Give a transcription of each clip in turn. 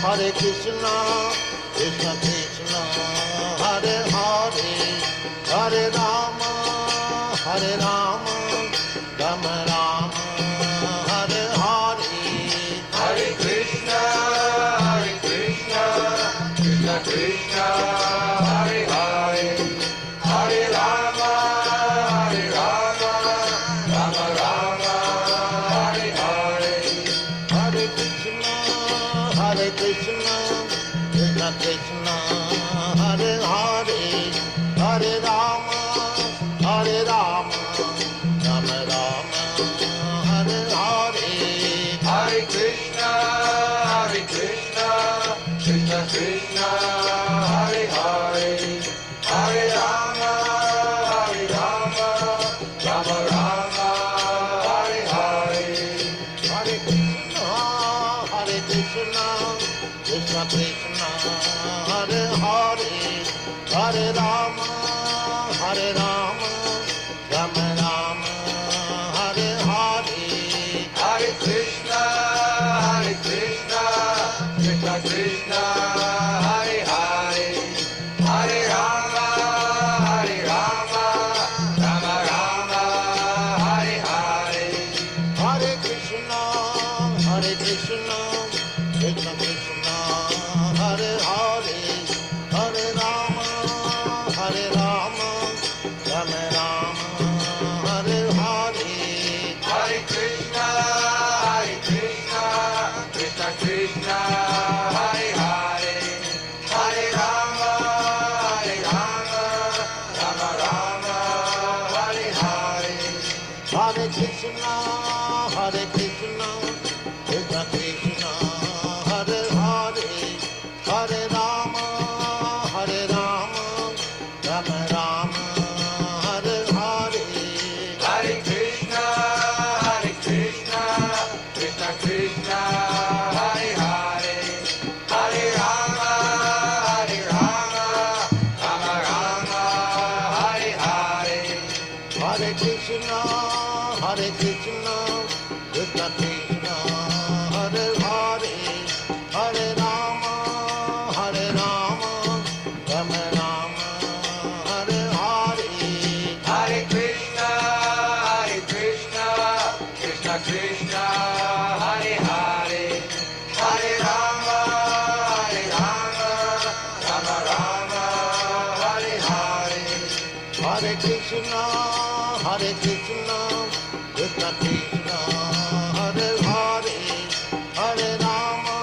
Hare Krishna, Krishna Krishna, Hare Hare, Hare Rama, Hare Rama, Rama Rama, Hare Hare. Hare Krishna, Krishna Krishna, Hare Hare, Hare Rama, Rama Rama, Hare Hare. Hare Krishna, Krishna Krishna, Hare Hare, Hare Rama, Rama Rama, Hare Hare. Hare Krishna, Krishna Krishna, Hare Hare, Hare Rama, Rama Rama, Hare Hare. Hare Krishna, Krishna Krishna, Hare Hare, Hare Rama, Rama Rama, Hare Hare. Hare Krishna, Krishna Krishna, Hare Hare, Hare Rama, Rama Rama, Hare Hare. Hare Krishna, Krishna Krishna, Hare Hare, Hare Rama, Rama Rama, Hare Hare. Hare Krishna, Krishna Krishna, Hare Hare, Hare Rama, Rama Rama, Hare Hare. Hare Krishna, Krishna Krishna, Hare Hare, Hare Rama, Rama Rama, Hare Hare. Hare Krishna, Krishna Krishna, Hare Hare, Hare Rama, Rama Rama, Hare Hare. Hare Krishna, Krishna Krishna, Hare Hare, Hare Rama, Rama Rama, Hare Hare. Hare Krishna, Krishna Krishna, Hare Hare, Hare Rama, Rama Rama, Hare Hare. Hare Krishna, Krishna Krishna, Hare Hare, Hare Rama,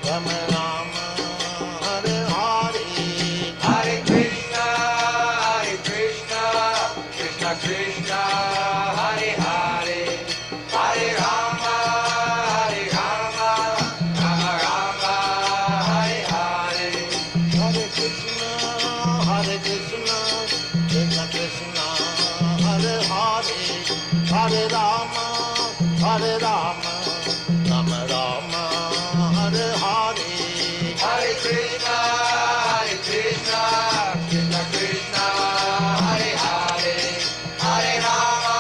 Rama Rama, Hare Hare. Hare Krishna, Krishna Krishna, Hare Hare, Hare Rama, Rama Rama, Hare Hare. Hare Krishna, Krishna Krishna, Hare Hare, Hare Rama, Rama Rama, Hare Hare. Hare Krishna, Krishna Krishna, Hare Hare, Hare Rama,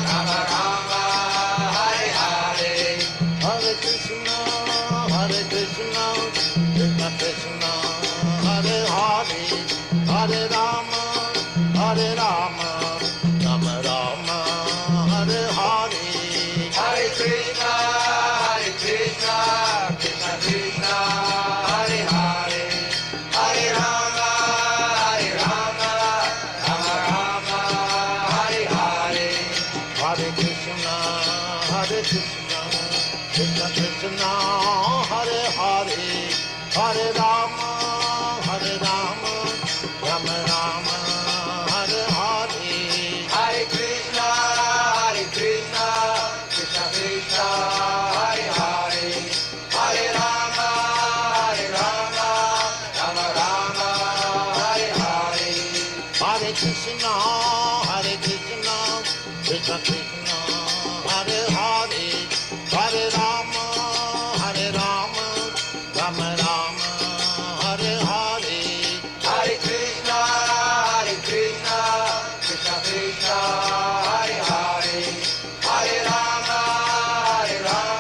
Rama Rama, Hare Hare. Hare Krishna, Krishna Krishna, Hare Hare, Hare Rama, Rama Rama, Hare Hare. Hare Krishna, Krishna Krishna, Hare Hare, Hare Rama, Rama Rama, Hare Hare. Hare Krishna, Krishna Krishna, Hare Hare, Hare Rama, Rama Rama, Hare Hare. Hare Krishna, Krishna Krishna, Hare Hare, Hare Rama, Rama Rama, Hare Hare. Hare Krishna, Krishna Krishna, Hare Hare, Hare Rama, Rama Rama, Hare Hare. Hare Krishna, Krishna Krishna, Hare Hare, Hare Rama, Rama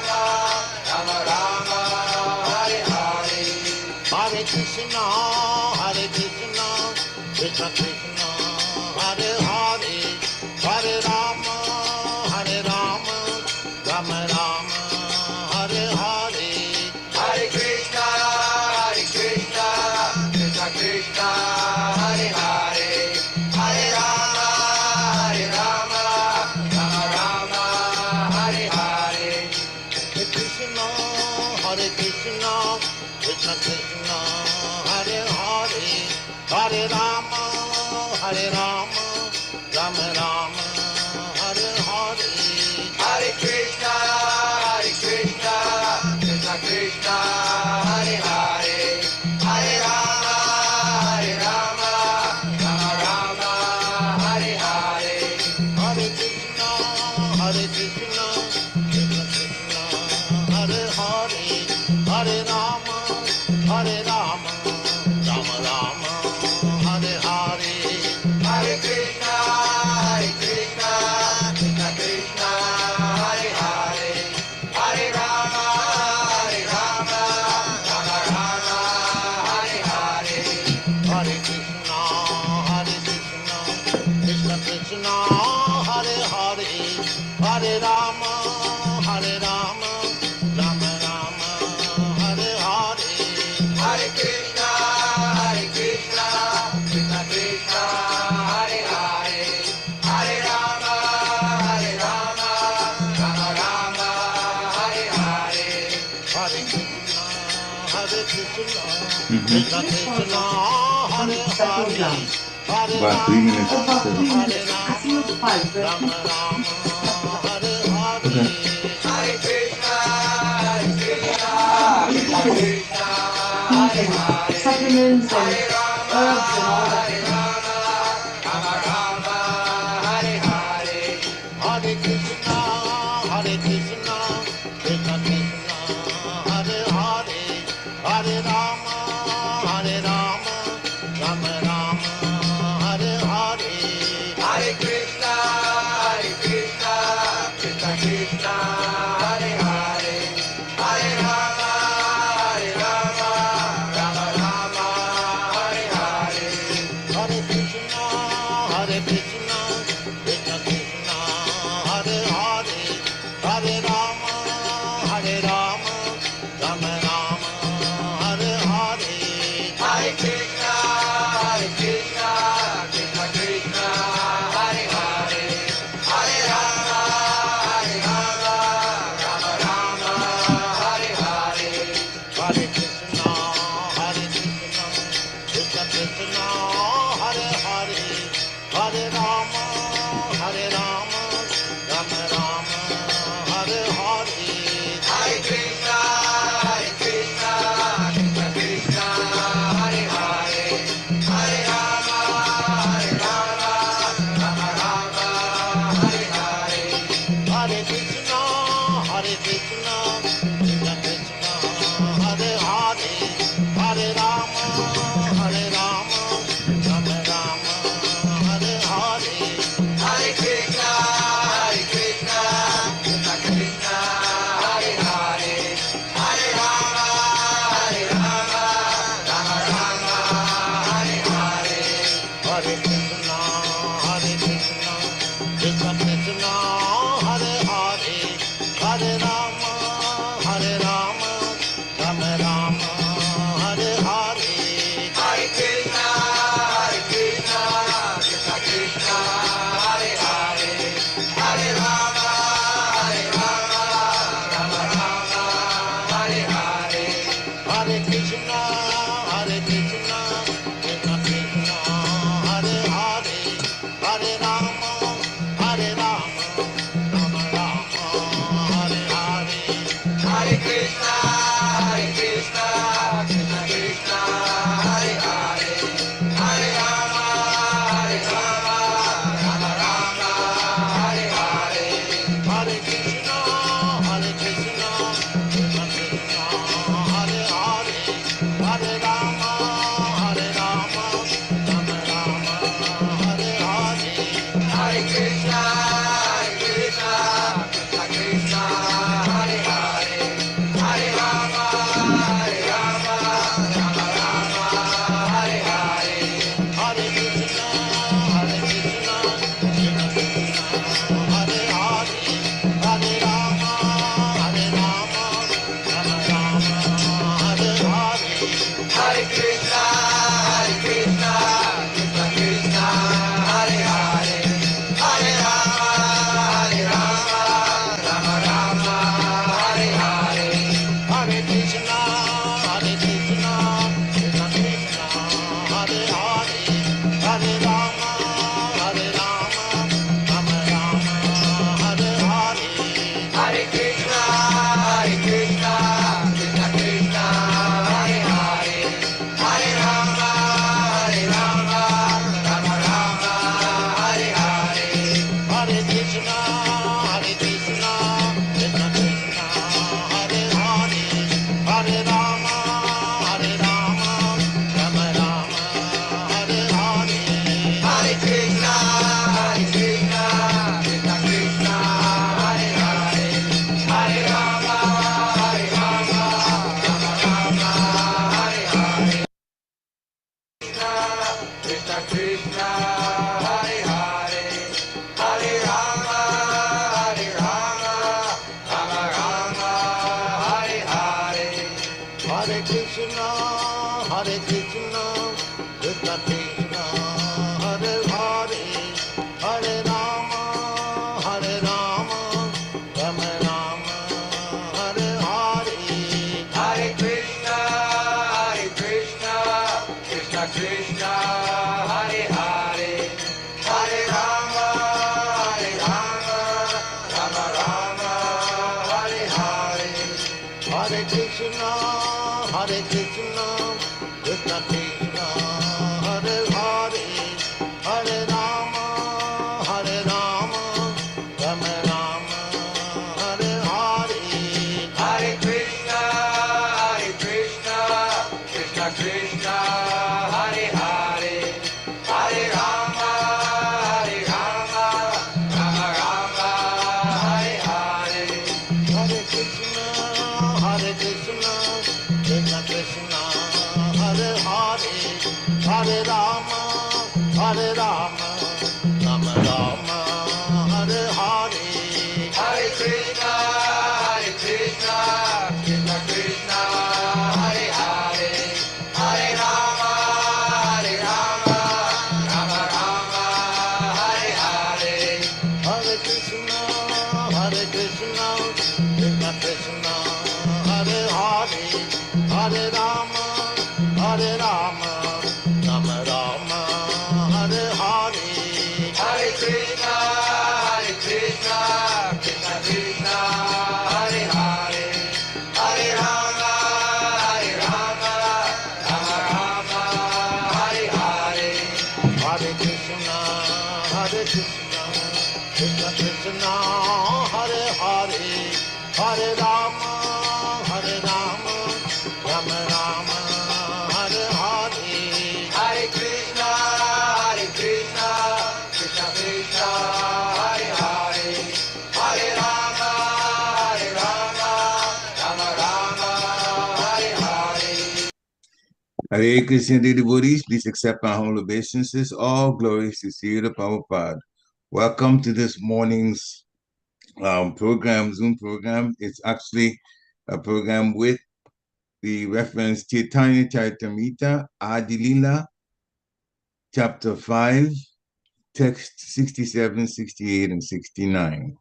Krishna Krishna, Hare Hare, Hare Rama, Hare Rama, Rama Rama, Hare Hare. Hare Krishna, Krishna Krishna, Hare Hare, Hare Rama, Rama Rama, Hare Hare. Hare Krishna, Krishna Krishna, Hare Hare, Hare Rama, Rama Rama, Hare Hare. Hare Krishna, Krishna Krishna, Hare Hare, Hare Rama, Rama Rama, Hare Hare. Hare Krishna, Krishna Krishna, Hare Hare, Hare Rama, Rama Rama, Hare Hare. Hare Krishna, Krishna Krishna, Hare Hare, Hare Rama, Rama Rama, Hare Hare. Hare Krishna, Krishna Krishna, Hare Hare, Hare About 3 minutes. Rama, So, Hare Rama, Rama Rama, Hare Hare. Hare Krishna, Krishna Krishna, Hare Hare, supplements and Hare Rama, herbs and all that. Rama Rama, Hare Hare. Hare Krishna, Krishna Krishna, Hare Hare, Hare Rama, Rama Rama, Hare Hare. Hare Krishna, Krishna Krishna, Hare Hare, Hare Rama, Rama Rama, Hare Hare. Hare Krishna, Krishna Krishna, Hare Hare, Hare Rama, Rama Rama, Hare Hare. Hare Krishna, Krishna Krishna, Hare Hare, Hare Rama, Rama Rama, Hare Hare. Hare Krishna, Krishna Krishna, Hare Hare, Hare Rama, Rama Rama, Hare Hare. Hare Krishna, Krishna Krishna, Hare Hare, Hare Rama, Rama Rama, Hare Hare. Hare Krishna, Krishna Krishna, Hare Hare, Hare Rama, Rama Rama, Hare Hare. Hare Krishna, Krishna Krishna, Hare Hare, Hare Rama, Rama Rama, Hare Hare. Hare Krishna, Krishna Krishna, Hare Hare, Hare Rama, Rama Rama, Hare Hare. Hare Krishna, Krishna Krishna, Hare Hare, Hare Rama, Rama Rama, Hare Hare. Hare Krishna, Krishna Krishna, Hare Hare, Hare Rama, Rama Rama, Hare Hare. Hare Krishna, Krishna Krishna, Hare Hare, Hare Rama, Rama Rama, Hare Hare. Hare Krishna, Krishna Krishna, Hare Hare, Hare Rama, Rama Rama, Hare Hare. Hare Krishna, Krishna Krishna, Hare Hare, Hare Rama, Rama Rama, Hare Hare. Hare Krishna, Krishna Krishna, Hare Hare, Hare Rama, Rama Rama, Hare Hare. Hare Krishna, Krishna Krishna, Hare Hare, Hare Rama, Hare Rama, Hare Rama, Rama Rama, Hare Hare. Hare Krishna, Krishna Krishna, Hare Hare, Hare Rama, Rama Rama, Hare Hare. Hare Krishna, dear devotees, please accept my humble obeisances. All glories to Sri Prabhupada. Welcome to this morning's program, Zoom program. It's actually a program with the reference Chaitanya Charitamrita, Adi Lila, chapter 5, text 67, 68, and 69.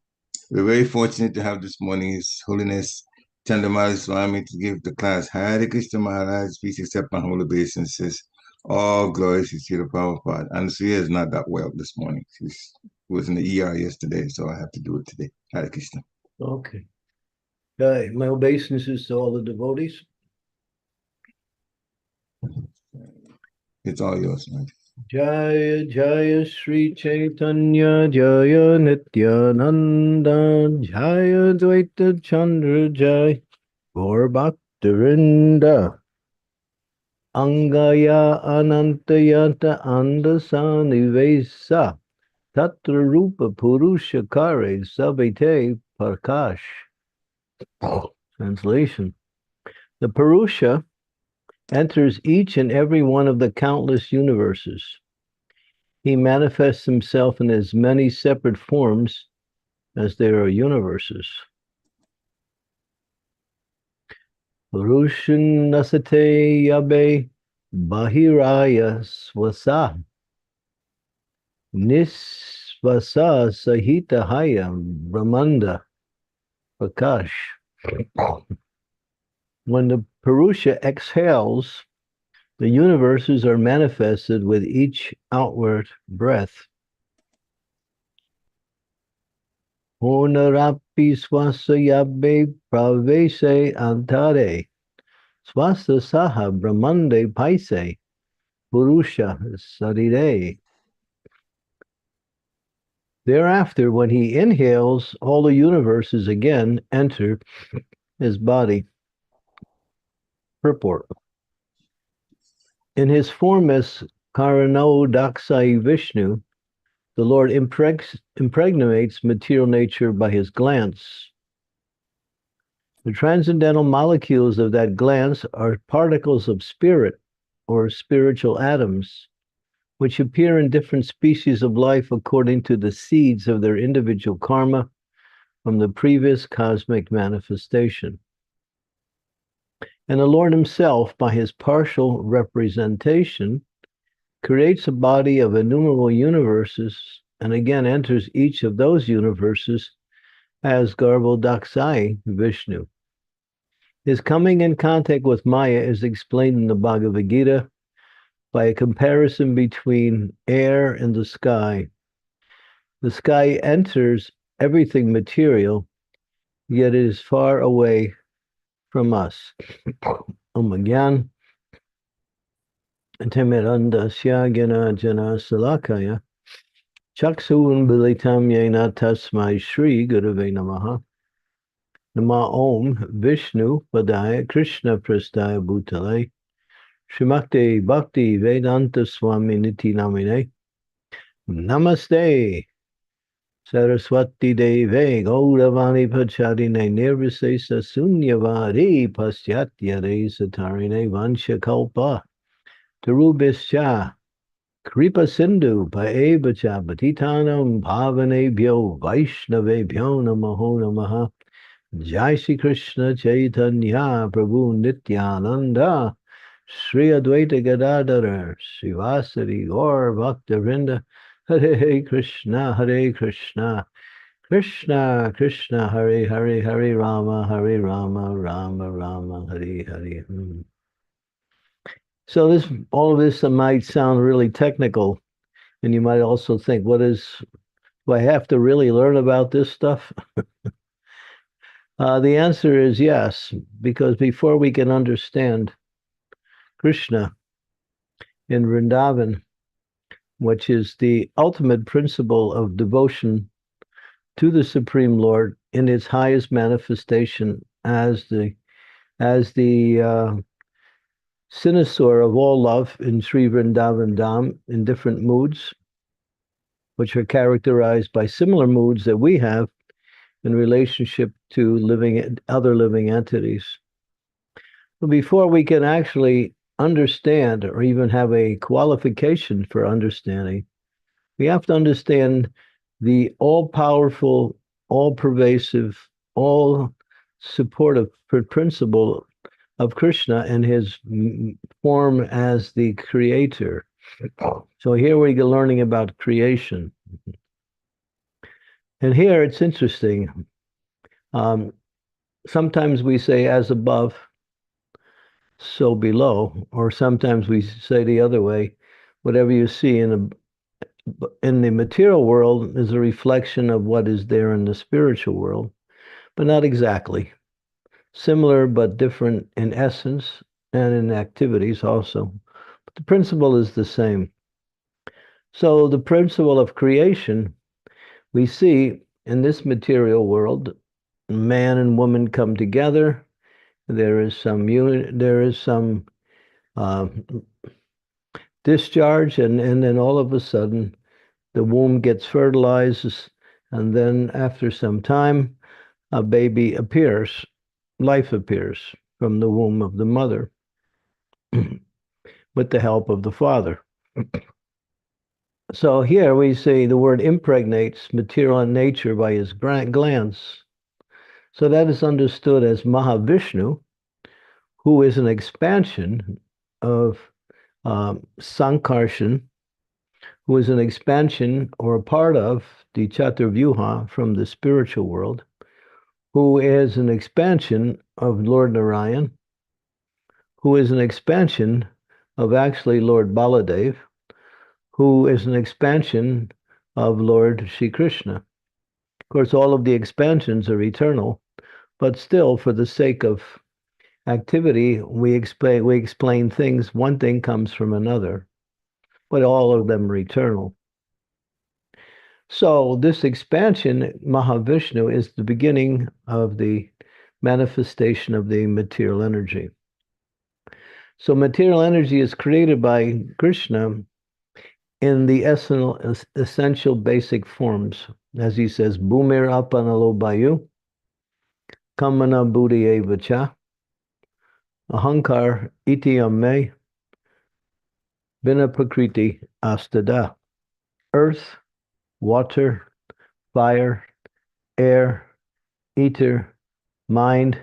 We're very fortunate to have this morning His Holiness Candramauli Swami to give the class. Hare Krishna Maharaj, please accept my humble obeisances. All glories to Srila Prabhupada. And Suya is not that well this morning. She was in the ER yesterday, so I have to do it today. Hare Krishna. Okay. My obeisances to all the devotees. It's all yours, man. Jaya Jaya Sri Chaitanya Jaya Nityananda Jaya Dvaita Chandra Jaya Gaur Bhaktarinda Angaya Anantayata Andasanivesa Tatra Rupa Purushakare Sabite Prakash. Translation. The Purusha enters each and every one of the countless universes. He manifests himself in as many separate forms as there are universes. Purushan nasate yabe bahiraya swasa nisvasa sahita haya brahmanda prakash. When the Purusha exhales, the universes are manifested with each outward breath. Onarapi swasayabbe pravese antare swasa saha brahmande paise purusha sarire. Thereafter, when he inhales, all the universes again enter his body. Purport. In his form as Karano Daksai Vishnu, the Lord impregnates material nature by his glance. The transcendental molecules of that glance are particles of spirit, or spiritual atoms, which appear in different species of life according to the seeds of their individual karma from the previous cosmic manifestation. And the Lord himself, by his partial representation, creates a body of innumerable universes and again enters each of those universes as Garbhodaksai Vishnu. His coming in contact with Maya is explained in the Bhagavad Gita by a comparison between air and the sky. The sky enters everything material, yet it is far away from us. Again. Temirandasya Gana Jana Salakaya Chaksun Bilitam Yena Tasmai Shri Gurave Namaha Nama Om Vishnu Padaya Krishna Prastaya Bhutale Shrimakti Bhakti Vedanta Swami Niti Namine Namaste Saraswati Deve Gauravani Pacharine Nirvisesa Sunyavari Pasyatya Re Satarine Vanshakalpa Tarubhischa Kripa Sindhu Paevacha Patitanam Bhavanebhyo Vaishnavebhyo Namaho Namaha Jai Shri Krishna Chaitanya Prabhu Nityananda Sri Advaita Gadadhara Srivasari Gaur Bhaktavinda Hare Krishna Krishna Krishna Hare Hare Hare Rama Rama Rama Hare Hare. So all of this might sound really technical, and you might also think, do I have to really learn about this stuff? The answer is yes, because before we can understand Krishna in Vrindavan, which is the ultimate principle of devotion to the Supreme Lord in its highest manifestation as the cynosure of all love in Sri Vrindavan Dham in different moods, which are characterized by similar moods that we have in relationship to other living entities. But before we can actually understand or even have a qualification for understanding, we have to understand the all-powerful, all-pervasive, all-supportive principle of Krishna and his form as the creator. So here we're learning about creation. And here it's interesting. Sometimes we say as above, so below, or sometimes we say the other way, whatever you see in the material world is a reflection of what is there in the spiritual world, but not exactly. Similar but different in essence and in activities also. But the principle is the same. So the principle of creation, we see in this material world, man and woman come together. There is some discharge, and then all of a sudden, the womb gets fertilized, and then after some time, a baby appears, life appears from the womb of the mother with the help of the father. So here we see the word impregnates material in nature by his glance. So that is understood as Mahavishnu, who is an expansion of Sankarshan, who is an expansion or a part of the Chaturvyuha from the spiritual world, who is an expansion of Lord Narayan, who is an expansion of actually Lord Baladev, who is an expansion of Lord Shri Krishna. Of course, all of the expansions are eternal, but still, for the sake of activity, we explain things. One thing comes from another, but all of them are eternal. So this expansion, Mahavishnu, is the beginning of the manifestation of the material energy. So material energy is created by Krishna in the essential basic forms. As he says, Bhumir apanalo bayu, kamana buddhi vacha, ahankar iti amme, bina prakriti astada. Earth, water, fire, air, ether, mind,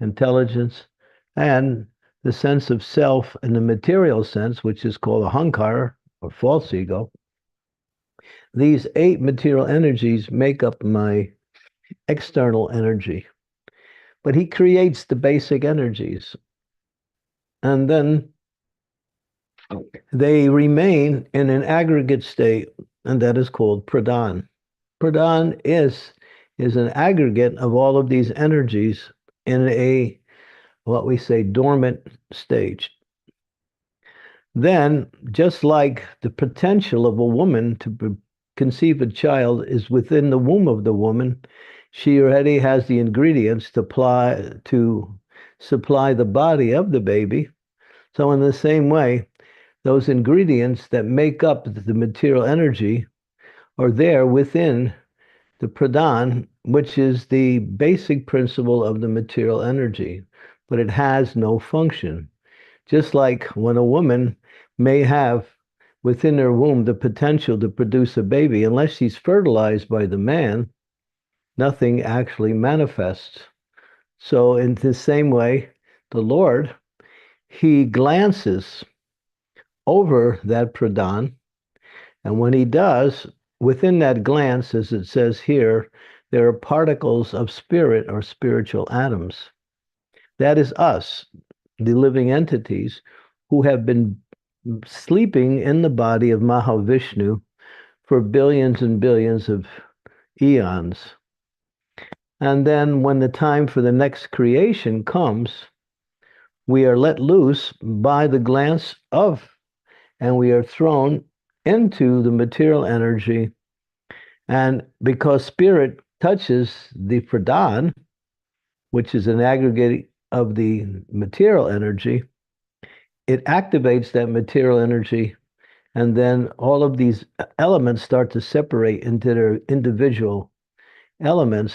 intelligence, and the sense of self in the material sense, which is called ahankara, or false ego. These 8 material energies make up my external energy. But he creates the basic energies. And then they remain in an aggregate state, and that is called pradhan. Pradhan is an aggregate of all of these energies in a, what we say, dormant stage. Then, just like the potential of a woman to conceive a child is within the womb of the woman, she already has the ingredients to supply the body of the baby. So in the same way, those ingredients that make up the material energy are there within the pradhan, which is the basic principle of the material energy, but it has no function. Just like when a woman may have within her womb the potential to produce a baby, unless she's fertilized by the man, nothing actually manifests. So in the same way, the Lord, he glances over that pradhan, and when he does, within that glance, as it says here, there are particles of spirit or spiritual atoms. That is us, the living entities, who have been sleeping in the body of Mahavishnu for billions and billions of eons. And then when the time for the next creation comes, we are let loose by the glance of, and we are thrown into the material energy. And because spirit touches the pradhan, which is an aggregate of the material energy, it activates that material energy, and then all of these elements start to separate into their individual elements.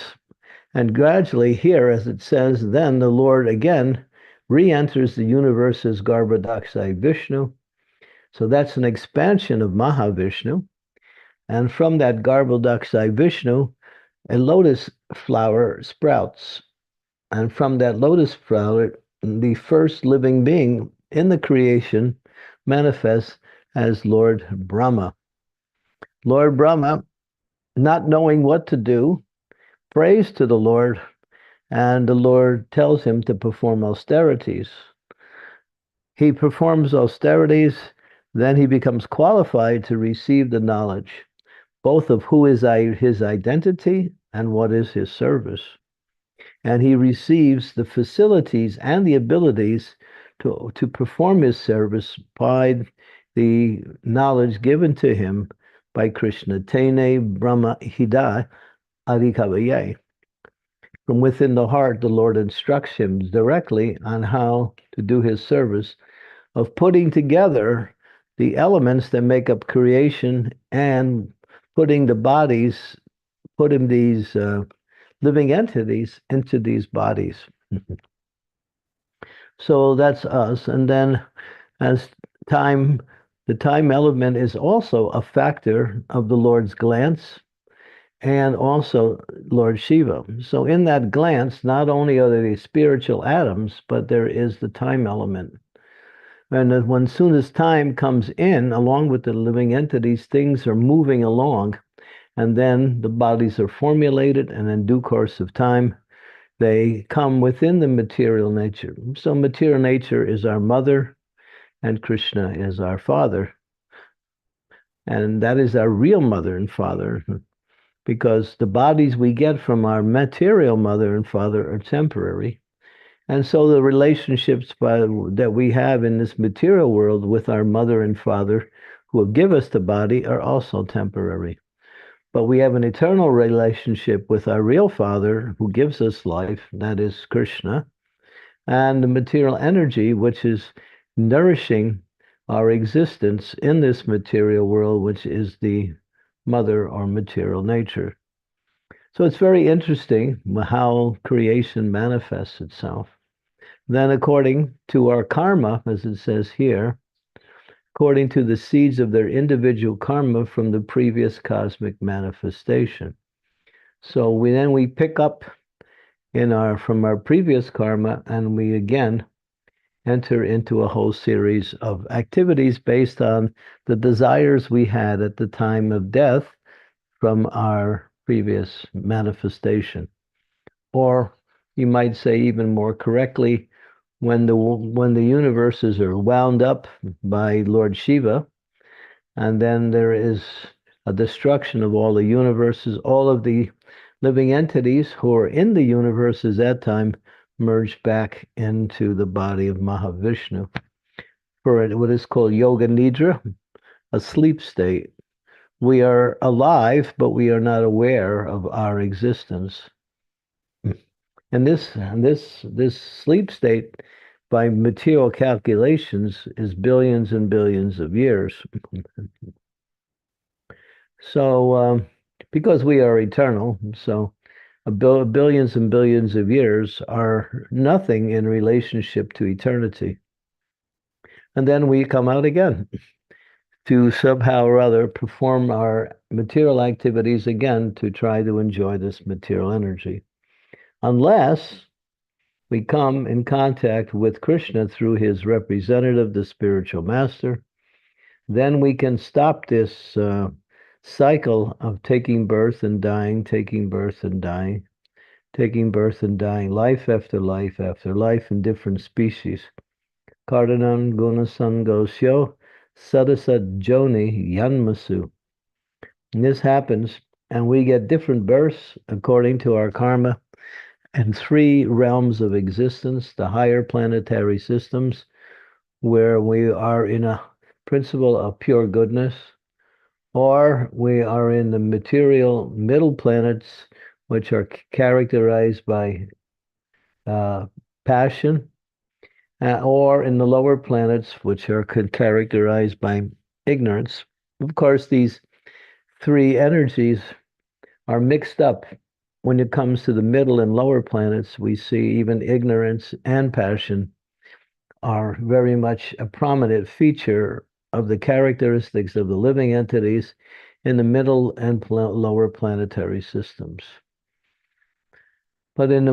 And gradually here, as it says, then the Lord again re-enters the universe as Garbhodakshayi Vishnu. So that's an expansion of Mahavishnu. And from that Garbhodakshayi Vishnu, a lotus flower sprouts. And from that lotus flower, the first living being in the creation manifests as Lord Brahma. Lord Brahma, not knowing what to do, prays to the Lord, and the Lord tells him to perform austerities. He performs austerities, then he becomes qualified to receive the knowledge, both of who is his identity and what is his service. And he receives the facilities and the abilities to perform his service by the knowledge given to him by Krishna. Tene Brahma Hida Adikavaye. From within the heart, the Lord instructs him directly on how to do his service of putting together the elements that make up creation and putting the bodies, putting these living entities into these bodies. So that's us. And then as time, the time element is also a factor of the Lord's glance and also Lord Shiva. So in that glance, not only are there these spiritual atoms, but there is the time element. And when soon as time comes in, along with the living entities, things are moving along, and then the bodies are formulated, and in due course of time, they come within the material nature. So material nature is our mother, and Krishna is our father. And that is our real mother and father, because the bodies we get from our material mother and father are temporary. And so the relationships that we have in this material world with our mother and father who have given us the body are also temporary. But we have an eternal relationship with our real father who gives us life, that is Krishna, and the material energy, which is nourishing our existence in this material world, which is the mother or material nature. So it's very interesting how creation manifests itself. Then according to our karma, as it says here, according to the seeds of their individual karma from the previous cosmic manifestation. So we pick up from our previous karma, and we again enter into a whole series of activities based on the desires we had at the time of death from our previous manifestation. Or you might say even more correctly, when the universes are wound up by Lord Shiva, and then there is a destruction of all the universes, all of the living entities who are in the universes at that time merge back into the body of Mahavishnu for what is called Yoga Nidra, a sleep state. We are alive, but we are not aware of our existence. And this sleep state, by material calculations, is billions and billions of years. So, because we are eternal, so billions and billions of years are nothing in relationship to eternity. And then we come out again to somehow or other perform our material activities again to try to enjoy this material energy. Unless we come in contact with Krishna through his representative, the spiritual master, then we can stop this cycle of taking birth and dying, taking birth and dying, taking birth and dying, life after life after life in different species. Kardanam Gunasangosyo Sadasat Joni Yanmasu. And this happens, and we get different births according to our karma and three realms of existence, the higher planetary systems, where we are in a principle of pure goodness, or we are in the material middle planets which are characterized by passion, or in the lower planets, which are characterized by ignorance. Of course, these three energies are mixed up. When it comes to the middle and lower planets, we see even ignorance and passion are very much a prominent feature of the characteristics of the living entities in the middle and lower planetary systems. But in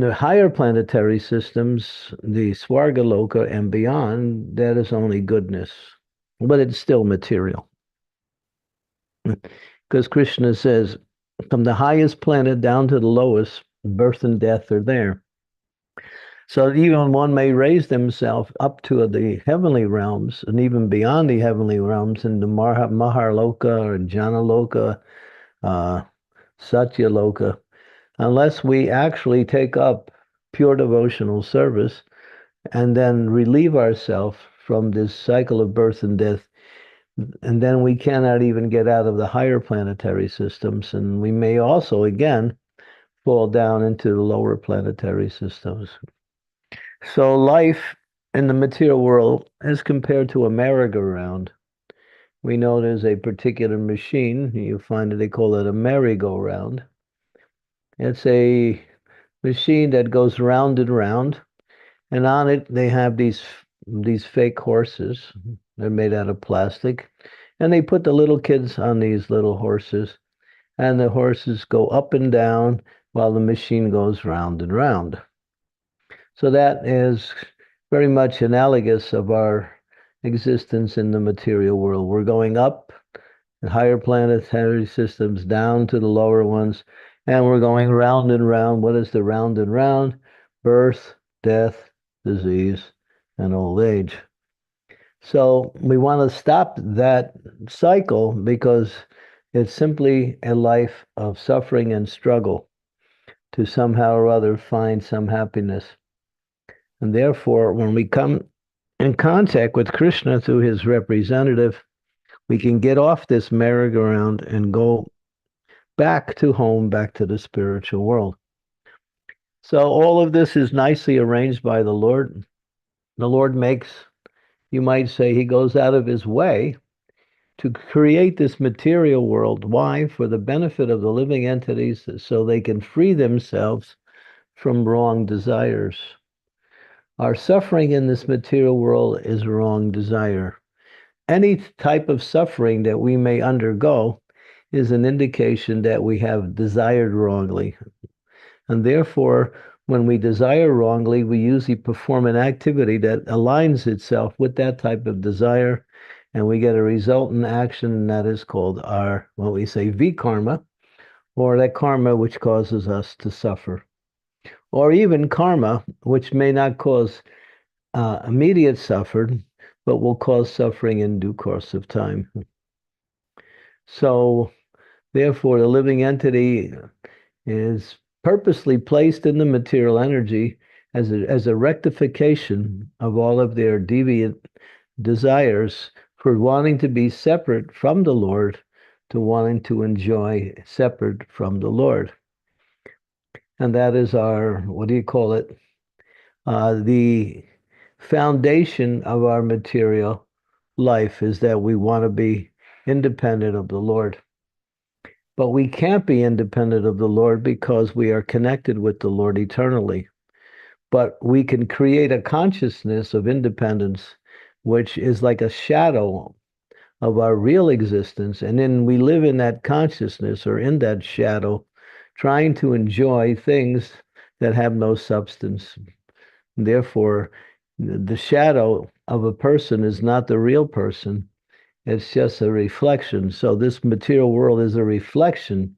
the higher planetary systems, the Svargaloka and beyond, that is only goodness, but it's still material. Because Krishna says, from the highest planet down to the lowest, birth and death are there. So even one may raise themselves up to the heavenly realms and even beyond the heavenly realms in the Maharloka or Janaloka, Satyaloka, unless we actually take up pure devotional service and then relieve ourselves from this cycle of birth and death. And then we cannot even get out of the higher planetary systems. And we may also, again, fall down into the lower planetary systems. So life in the material world is compared to a merry-go-round. We know there's a particular machine. You find that they call it a merry-go-round. It's a machine that goes round and round, and on it they have these fake horses. They're made out of plastic, and they put the little kids on these little horses, and the horses go up and down while the machine goes round and round. So that is very much analogous of our existence in the material world. We're going up the higher planetary systems down to the lower ones, and we're going round and round. What is the round and round? Birth, death, disease, and old age. So we want to stop that cycle because it's simply a life of suffering and struggle to somehow or other find some happiness. And therefore, when we come in contact with Krishna through his representative, we can get off this merry-go-round and go back to home, back to the spiritual world. So all of this is nicely arranged by the Lord. The Lord makes, you might say, he goes out of his way to create this material world. Why? For the benefit of the living entities, so they can free themselves from wrong desires. Our suffering in this material world is wrong desire. Any type of suffering that we may undergo is an indication that we have desired wrongly. And therefore, when we desire wrongly, we usually perform an activity that aligns itself with that type of desire, and we get a resultant action, and that is called our, what we say, vikarma, or that karma which causes us to suffer. Or even karma, which may not cause immediate suffering, but will cause suffering in due course of time. So, therefore, the living entity is purposely placed in the material energy as a rectification of all of their deviant desires for wanting to be separate from the Lord to wanting to enjoy separate from the Lord. And that is our, what do you call it? The foundation of our material life is that we want to be independent of the Lord. But we can't be independent of the Lord because we are connected with the Lord eternally. But we can create a consciousness of independence, which is like a shadow of our real existence. And then we live in that consciousness or in that shadow, trying to enjoy things that have no substance. Therefore, the shadow of a person is not the real person. It's just a reflection. So this material world is a reflection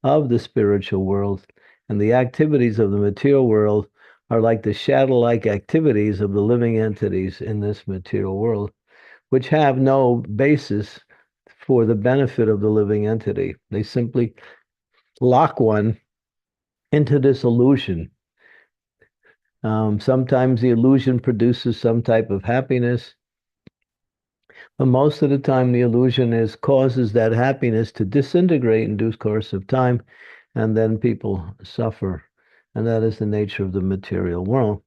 of the spiritual world. And the activities of the material world are like the shadow-like activities of the living entities in this material world, which have no basis for the benefit of the living entity. They simply lock one into this illusion. Sometimes the illusion produces some type of happiness, but most of the time the illusion causes that happiness to disintegrate in due course of time, and then people suffer. And that is the nature of the material world.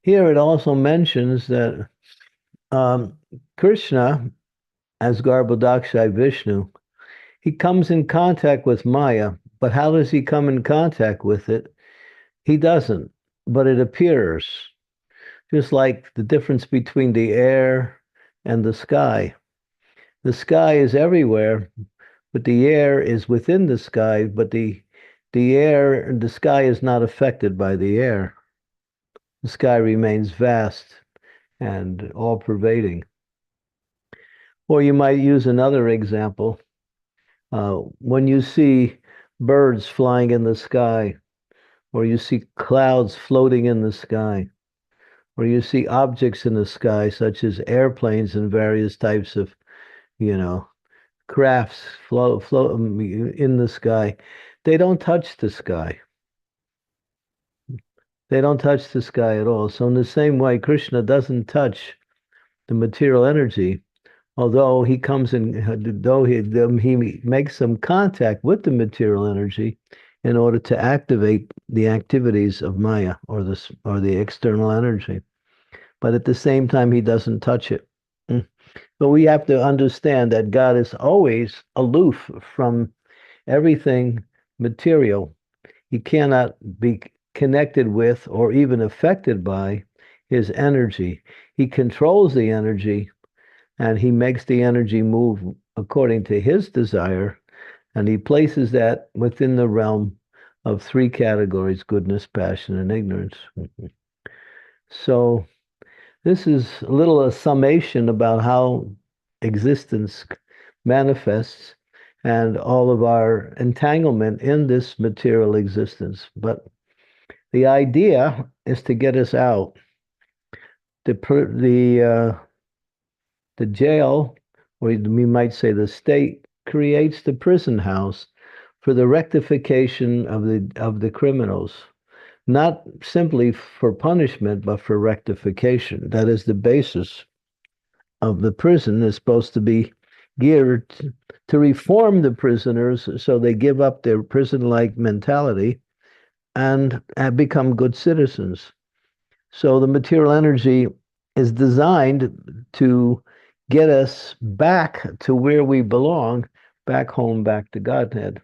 Here it also mentions that Krishna, as Garbhodakshai Vishnu, he comes in contact with Maya, but how does he come in contact with it? He doesn't, but it appears. Just like the difference between the air and the sky. The sky is everywhere, but the air is within the sky, but the sky is not affected by the air. The sky remains vast and all pervading. Or you might use another example. When you see birds flying in the sky, or you see clouds floating in the sky, or you see objects in the sky, such as airplanes and various types of, crafts float in the sky, they don't touch the sky. They don't touch the sky at all. So in the same way, Krishna doesn't touch the material energy, although he comes in, though he makes some contact with the material energy in order to activate the activities of Maya or the external energy. But at the same time, he doesn't touch it. But we have to understand that God is always aloof from everything material. He cannot be connected with or even affected by his energy. He controls the energy, and he makes the energy move according to his desire, and he places that within the realm of three categories: goodness, passion, and ignorance. So this is a summation about how existence manifests and all of our entanglement in this material existence. But the idea is to get us out. The jail, or we might say the state, creates the prison house for the rectification of the criminals, not simply for punishment, but for rectification. That is the basis of the prison. Is supposed to be geared to reform the prisoners so they give up their prison-like mentality and become good citizens. So the material energy is designed to get us back to where we belong, back home, back to Godhead.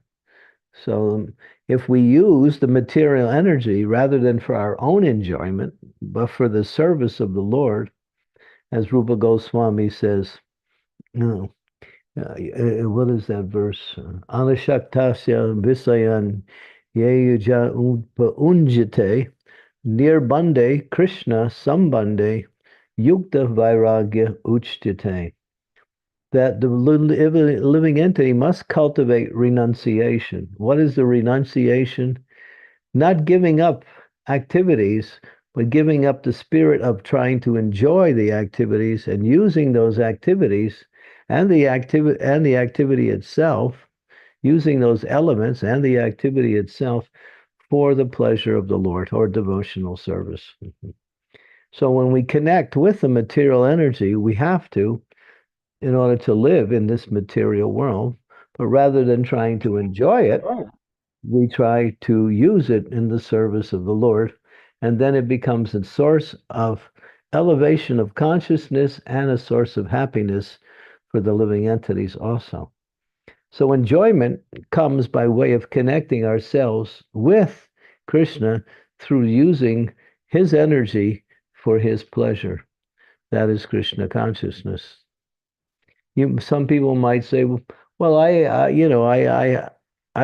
So if we use the material energy rather than for our own enjoyment, but for the service of the Lord, as Rupa Goswami says, what is that verse? Anashaktasya visayan yeja unjate nirbande Krishna sambande yukta vairagya uchtate. That the living entity must cultivate renunciation. What is the renunciation? Not giving up activities, but giving up the spirit of trying to enjoy the activities and using those activities and the activity itself, using those elements and the activity itself for the pleasure of the Lord or devotional service. So when we connect with the material energy, we have to, in order to live in this material world, but rather than trying to enjoy it, we try to use it in the service of the Lord, and then it becomes a source of elevation of consciousness and a source of happiness for the living entities also. So enjoyment comes by way of connecting ourselves with Krishna through using his energy for his pleasure. That is Krishna consciousness. Some people might say, well, I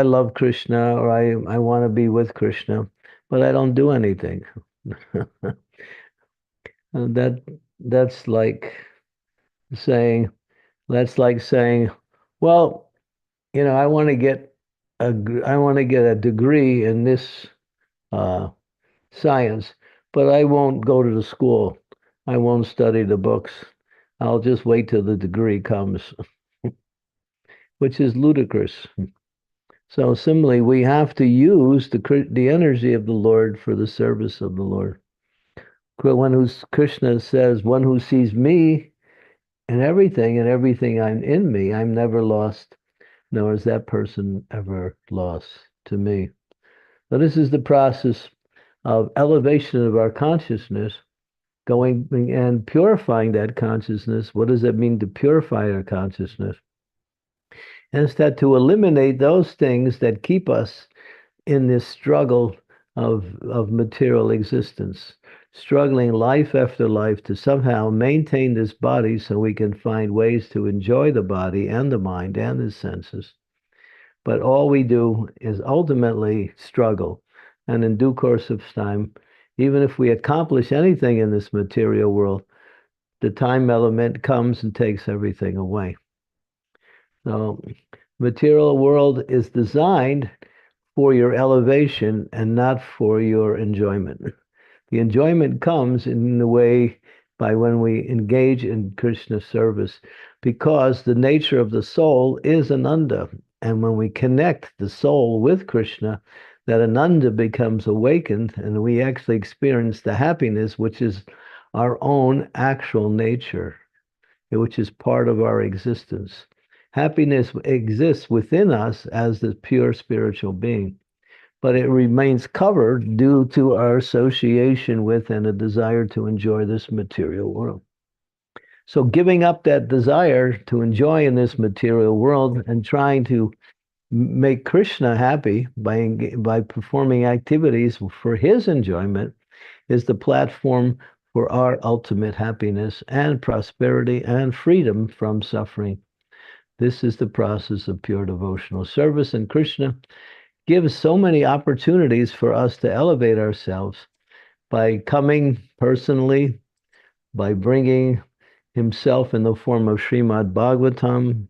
love Krishna, or I want to be with Krishna, but I don't do anything. That's like saying, well, I want to get a degree in this science, but I won't go to the school. I won't study the books. I'll just wait till the degree comes, which is ludicrous. So similarly, we have to use the energy of the Lord for the service of the Lord. Krishna says, one who sees me and everything I'm in me, I'm never lost. nor is that person ever lost to me. So this is the process of elevation of our consciousness, going and purifying that consciousness. What does it mean to purify our consciousness? And it's that to eliminate those things that keep us in this struggle of material existence, struggling life after life to somehow maintain this body so we can find ways to enjoy the body and the mind and the senses. But all we do is ultimately struggle. And in due course of time, even if we accomplish anything in this material world, the time element comes and takes everything away. So, material world is designed for your elevation and not for your enjoyment. The enjoyment comes in the way by when we engage in Krishna service, because the nature of the soul is Ananda. And when we connect the soul with Krishna, that Ananda becomes awakened, and we actually experience the happiness, which is our own actual nature, which is part of our existence. Happiness exists within us as the pure spiritual being, but it remains covered due to our association with and a desire to enjoy this material world. So giving up that desire to enjoy in this material world and trying to make Krishna happy by performing activities for his enjoyment is the platform for our ultimate happiness and prosperity and freedom from suffering. This is the process of pure devotional service, and Krishna gives so many opportunities for us to elevate ourselves by coming personally, by bringing himself in the form of Srimad Bhagavatam,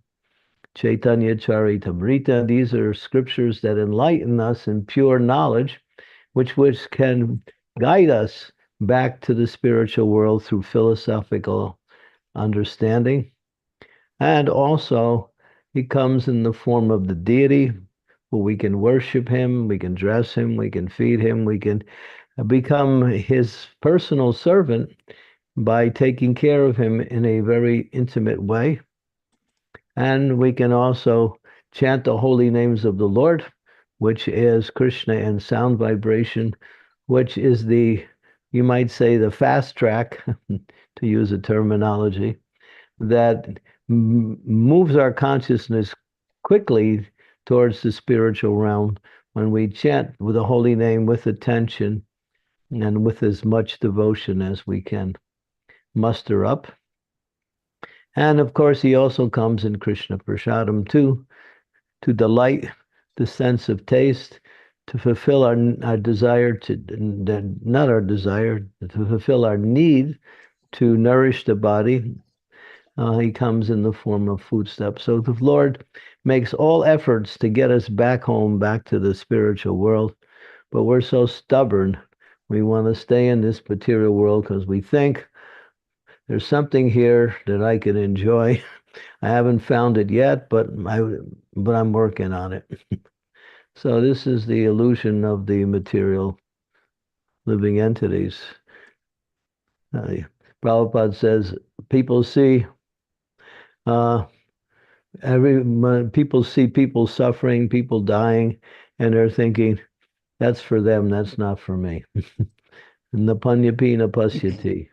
Chaitanya Charitamrita. These are scriptures that enlighten us in pure knowledge, which can guide us back to the spiritual world through philosophical understanding. And also, he comes in the form of the deity, where we can worship him, we can dress him, we can feed him, we can become his personal servant by taking care of him in a very intimate way. And we can also chant the holy names of the Lord, which is Krishna and sound vibration, which is you might say, the fast track, to use a terminology, that moves our consciousness quickly towards the spiritual realm when we chant with the holy name with attention and with as much devotion as we can muster up. And of course, he also comes in Krishna Prasadam too, to delight the sense of taste, to fulfill our desire not our desire, to fulfill our need to nourish the body. He comes in the form of foodstuff. So the Lord makes all efforts to get us back home, back to the spiritual world. But we're so stubborn. We want to stay in this material world because we think there's something here that I can enjoy. I haven't found it yet, but I'm working on it. So this is the illusion of the material living entities. Prabhupada says people see people see people suffering, people dying, and they're thinking, that's for them, that's not for me. Napanyapina pasyati.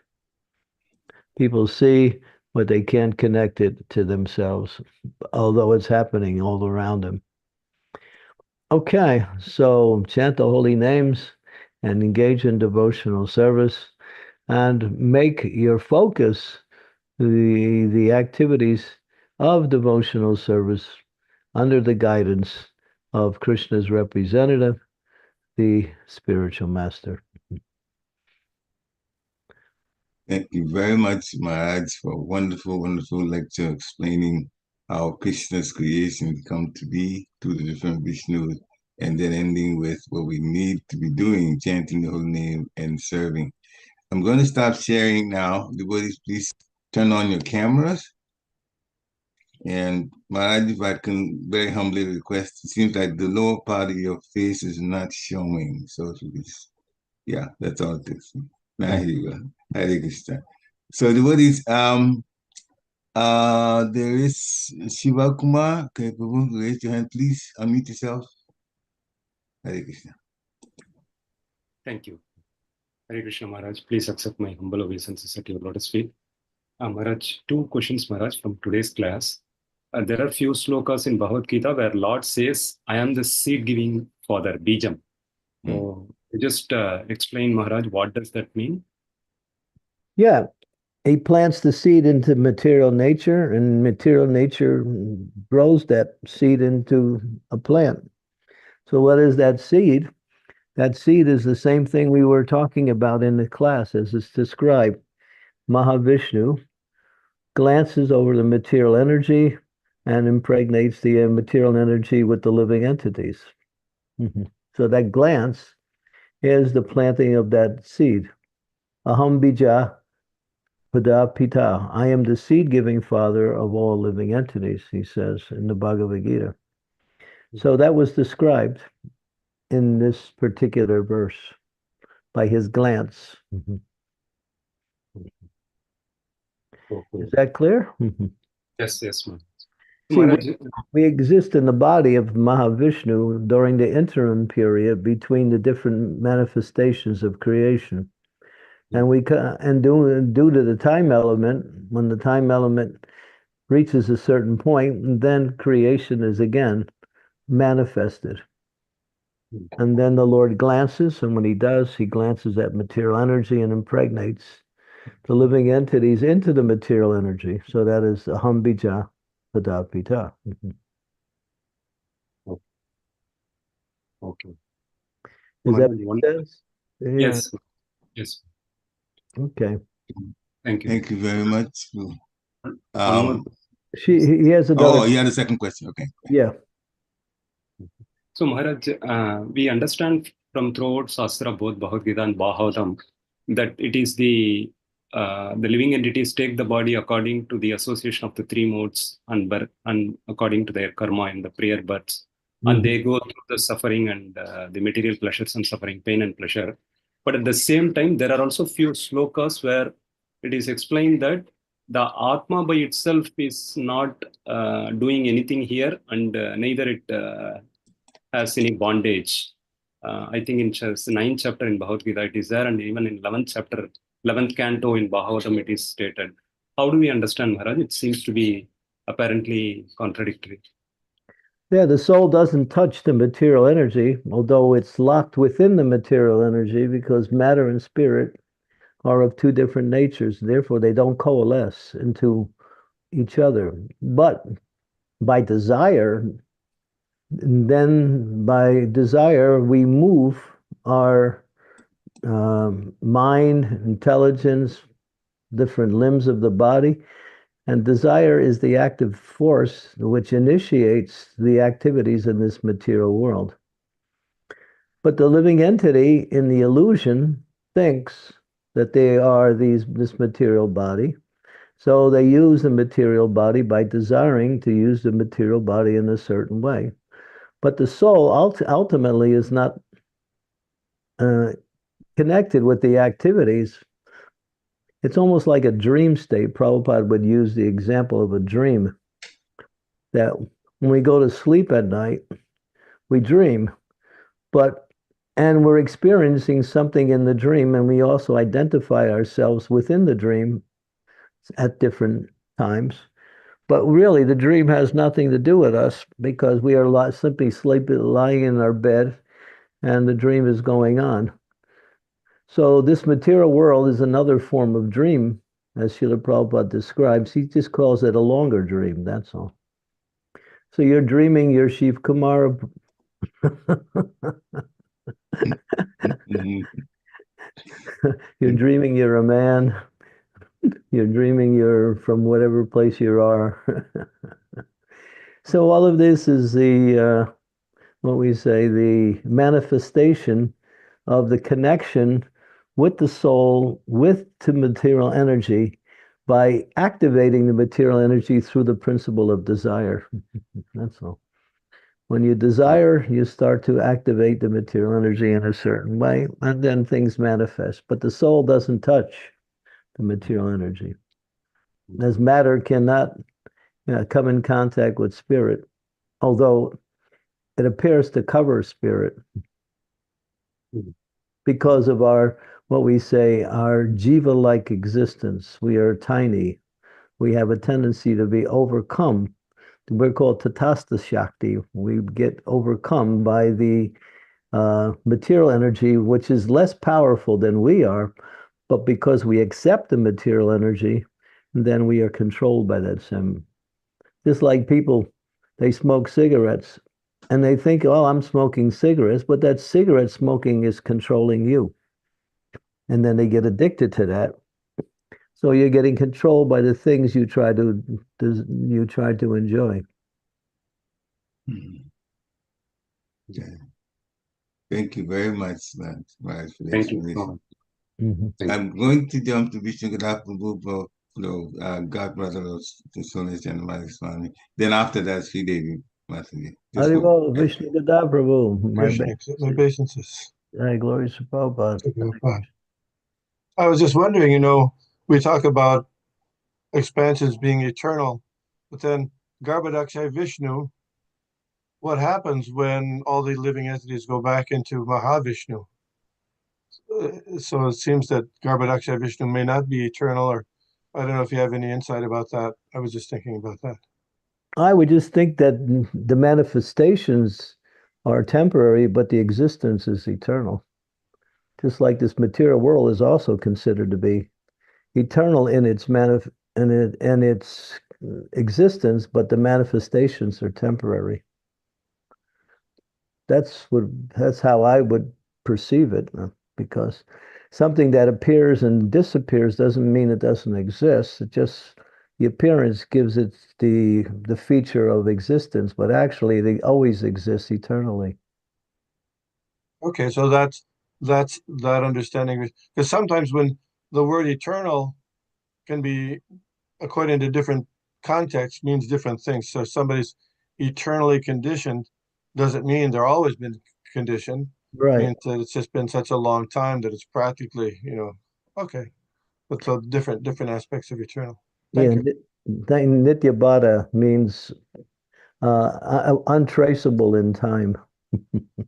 People see, but they can't connect it to themselves, although it's happening all around them. Okay, so chant the holy names and engage in devotional service, and make your focus the activities of devotional service under the guidance of Krishna's representative, the spiritual master. Thank you very much, Maharaj, for a wonderful, wonderful lecture explaining how Krishna's creation come to be through the different Vishnus, and then ending with what we need to be doing, chanting the holy name and serving. I'm going to stop sharing now. Devotees, please turn on your cameras. And Maharaj, if I can very humbly request, it seems like the lower part of your face is not showing. So yeah, that's all it is. Now here you go. Hare Krishna. So devotees, There is Shiva Kumar. Okay, Prabhu, raise your hand, please. Unmute yourself. Hare Krishna. Thank you. Hare Krishna Maharaj. Please accept my humble obeisances at your lotus feet. Maharaj, two questions, Maharaj, from today's class. There are few slokas in Bhagavad Gita where Lord says, I am the seed-giving father, Bijam. So just explain, Maharaj, what does that mean? Yeah, he plants the seed into material nature, and material nature grows that seed into a plant. So what is that seed? That seed is the same thing we were talking about in the class as it's described. Mahavishnu glances over the material energy and impregnates the material energy with the living entities. So that glance is the planting of that seed. Aham bija pada pita. I am the seed-giving father of all living entities, he says in the Bhagavad Gita. So that was described in this particular verse by his glance. Is that clear? Yes, Maharaj. See, we exist in the body of Mahavishnu during the interim period between the different manifestations of creation. And due to the time element, when the time element reaches a certain point, then creation is again manifested. And then the Lord glances, and when he does, he glances at material energy and impregnates the living entities into the material energy. So that is aham bija pada pita. Okay. Is that what it says? Yeah. Yes. Okay. Thank you. Thank you very much. One more. He has another. Oh, he had a second question. Okay. Yeah. So Maharaj, we understand from throughout Shastra, both Bhagavad Gita and Bhagavatam, that it is the living entities take the body according to the association of the three modes and according to their karma in the prior births. And they go through the suffering and the material pleasures and suffering, pain and pleasure. But at the same time, there are also few slokas where it is explained that the Atma by itself is not doing anything here, and neither it has any bondage. I think in the 9th chapter in Bhagavad Gita it is there, and even in 11th chapter, 11th canto in Bhagavatam it is stated. How do we understand, Maharaj? It seems to be apparently contradictory. Yeah, the soul doesn't touch the material energy, although it's locked within the material energy because matter and spirit are of two different natures. Therefore, they don't coalesce into each other. But by desire, then by desire, we move our mind, intelligence, different limbs of the body. And desire is the active force which initiates the activities in this material world. But the living entity in the illusion thinks that they are this material body. So they use the material body by desiring to use the material body in a certain way. But the soul ultimately is not connected with the activities. It's almost like a dream state. Prabhupada would use the example of a dream, that when we go to sleep at night, we dream, and we're experiencing something in the dream, and we also identify ourselves within the dream at different times. But really, the dream has nothing to do with us because we are simply lying in our bed, and the dream is going on. So this material world is another form of dream, as Srila Prabhupada describes. He just calls it a longer dream, that's all. So you're dreaming you're Shiv Kumar. You're dreaming you're a man. You're dreaming you're from whatever place you are. So all of this is the manifestation of the connection with the soul, to material energy, by activating the material energy through the principle of desire. That's all. When you desire, you start to activate the material energy in a certain way, and then things manifest. But the soul doesn't touch the material energy. as matter cannot come in contact with spirit, although it appears to cover spirit because of our, what we say, our jiva-like existence. We are tiny. We have a tendency to be overcome. We're called tatastha shakti. We get overcome by the material energy, which is less powerful than we are, but because we accept the material energy, then we are controlled by that same. Just like people, they smoke cigarettes and they think, oh, I'm smoking cigarettes, but that cigarette smoking is controlling you. And then they get addicted to that. So you're getting controlled by the things you try to enjoy. Yeah. Thank you very much, Raj, for the Thank you so explanation. much. Mm-hmm. Thank you. I'm going to jump to Vishnu Gadapabu, godbrother of the Swami Candramauli Swami. Then after that, Sri Devi Mataji. Haribo, Vishnu Gada Prabhu. My obeisances. glory to Prabhupada. To Prabhupada. I was just wondering, we talk about expansions being eternal, but then Garbhodakshay Vishnu, what happens when all the living entities go back into Mahavishnu? So it seems that Garbhodakshay Vishnu may not be eternal, or I don't know if you have any insight about that. I was just thinking about that. I would just think that the manifestations are temporary, but the existence is eternal. Just like this material world is also considered to be eternal in its existence, but the manifestations are temporary. That's how I would perceive it, because something that appears and disappears doesn't mean it doesn't exist. It just, the appearance gives it the feature of existence, but actually they always exist eternally. Okay, so that's that understanding, because sometimes when the word eternal can be, according to different contexts, means different things. So if somebody's eternally conditioned doesn't mean they're always been conditioned. Right. Means that it's just been such a long time that it's practically, okay. But so different aspects of eternal. Thank you. Nitya Bada means untraceable in time.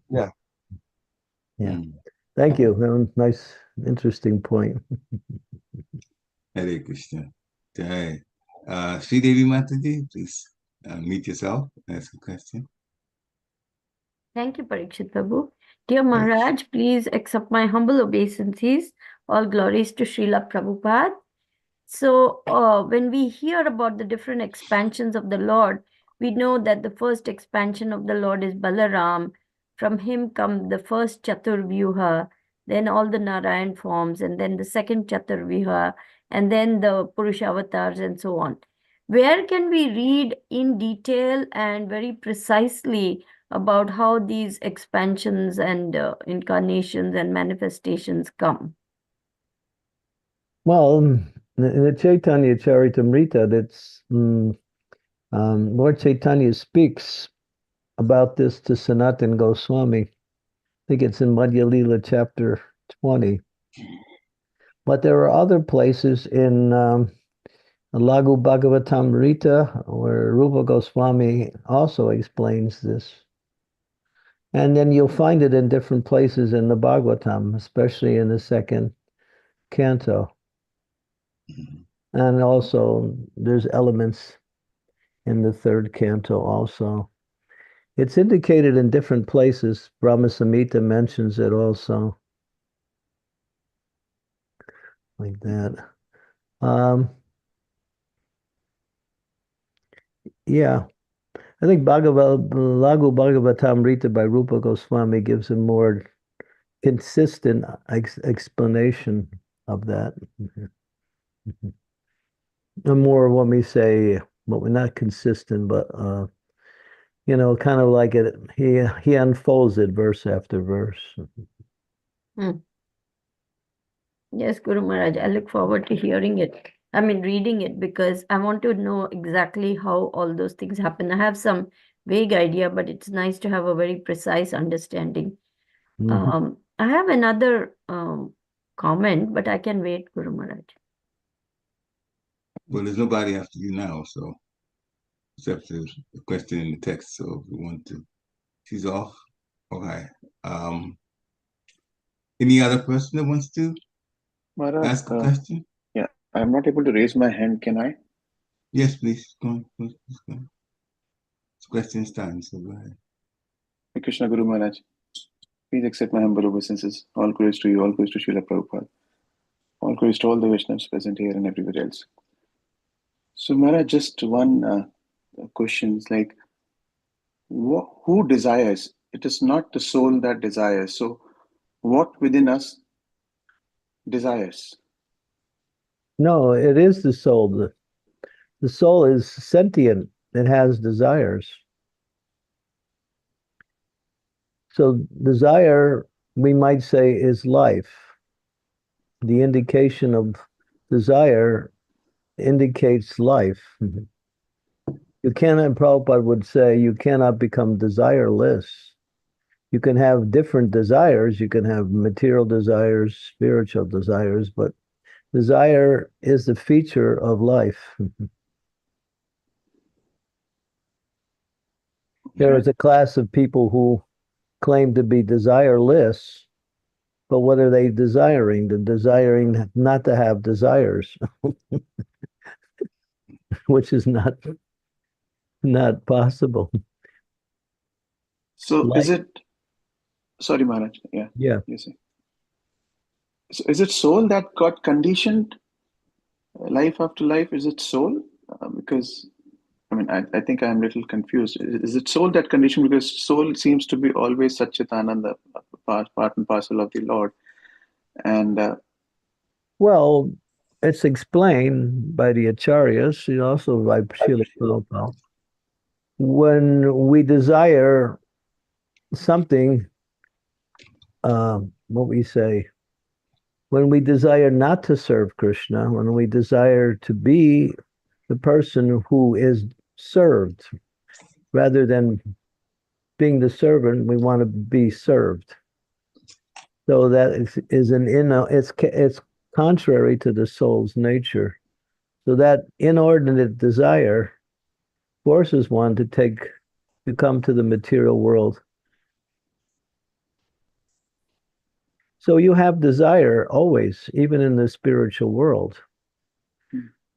Yeah. Yeah. Thank you. That was nice, interesting point. Hare Krishna. Sri Devi Mataji, please meet yourself, ask a question. Thank you, Parikshit Prabhu. Dear Maharaj, please accept my humble obeisances. All glories to Srila Prabhupada. So, when we hear about the different expansions of the Lord, we know that the first expansion of the Lord is Balaram. From him come the first Chaturvyuha, then all the Narayan forms, and then the second Chaturvyuha, and then the Purusha avatars, and so on. Where can we read in detail and very precisely about how these expansions and incarnations and manifestations come? Well, in the Chaitanya Charitamrita, that's Lord Chaitanya speaks about this to Sanatan Goswami. I think it's in Adi Lila chapter 20. But there are other places in Lagu Bhagavatamrita where Rupa Goswami also explains this. And then you'll find it in different places in the Bhagavatam, especially in the second canto. And also there's elements in the third canto also. It's indicated in different places. Brahma Samhita mentions it also. Like that. Yeah. I think Lagu Bhagavatamrita by Rupa Goswami gives a more consistent explanation of that. And more when we say, well, we're not consistent, but kind of like it. He unfolds it verse after verse. Yes, Guru Maharaj, I look forward to hearing it. I mean, reading it, because I want to know exactly how all those things happen. I have some vague idea, but it's nice to have a very precise understanding. I have another comment, but I can wait, Guru Maharaj. Well, there's nobody after you now, so except the question in the text. So if you want to, she's off. Okay. Any other person that wants to Maharaj, ask a question? yeah, I'm not able to raise my hand. Can I? Yes, please. Go on. Please go on. It's questions time, so go ahead. Hey, Krishna Guru Maharaj, please accept my humble obeisances. All glories to you, all glories to Srila Prabhupada. All glories to all the Vaishnavas present here and everywhere else. So, Maharaj, just one question is like, who desires? It is not the soul that desires. So, what within us desires? No, it is the soul. The soul is sentient. It has desires. So desire, we might say, is life. The indication of desire indicates life. You cannot, Prabhupada would say, you cannot become desireless. You can have different desires. You can have material desires, spiritual desires, but desire is the feature of life. There is a class of people who claim to be desireless, but what are they desiring? They're desiring not to have desires, which is not possible. So, Like- is it? Sorry, Maharaj. Yeah. Yeah. You see. So, is it soul that got conditioned? Life after life, is it soul? Because I mean, I think I'm a little confused. Is it soul that condition? Because soul seems to be always Satchitananda, part and parcel of the Lord. And Well, it's explained by the acharyas, and also by Srila Prabhupada. When we desire something, what we say, when we desire not to serve Krishna, when we desire to be the person who is served, rather than being the servant, we want to be served. So that is it's contrary to the soul's nature. So that inordinate desire forces one to come to the material world. So you have desire always, even in the spiritual world.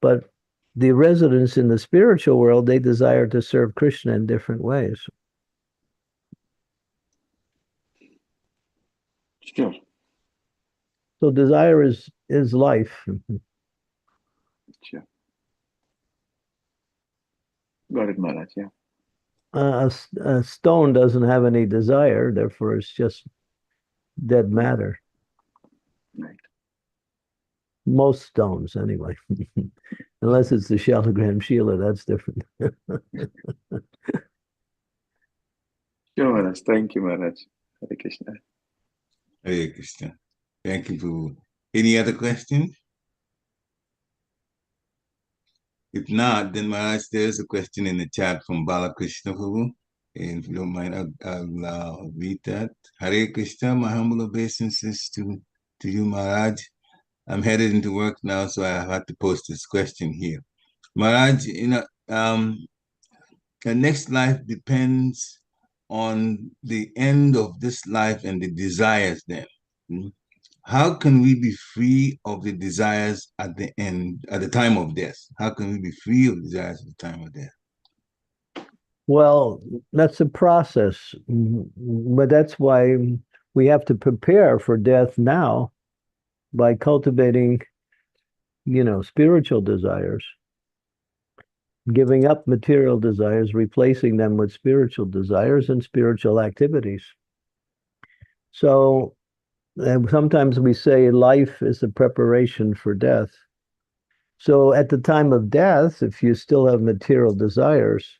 But the residents in the spiritual world, they desire to serve Krishna in different ways. sure. So desire is life. Sure. Got it, Maharaj. Yeah. A stone doesn't have any desire, therefore it's just dead matter. Right. Most stones, anyway. Unless it's the Shalagram Shila, that's different. Sure, Maharaj. Thank you, Maharaj. Hare Krishna. Hare Krishna. Thank you, Prabhu. Any other questions? If not, then Maharaj, there's a question in the chat from Balakrishna Prabhu. And if you don't mind, I'll read that. Hare Krishna, my humble obeisances to you, Maharaj. I'm headed into work now, so I have to post this question here. Maharaj, the next life depends on the end of this life and the desires then. How can we be free of the desires at the time of death? How can we be free of desires at the time of death? Well, that's a process, but that's why we have to prepare for death now by cultivating, spiritual desires, giving up material desires, replacing them with spiritual desires and spiritual activities. So sometimes we say life is a preparation for death. So at the time of death, if you still have material desires,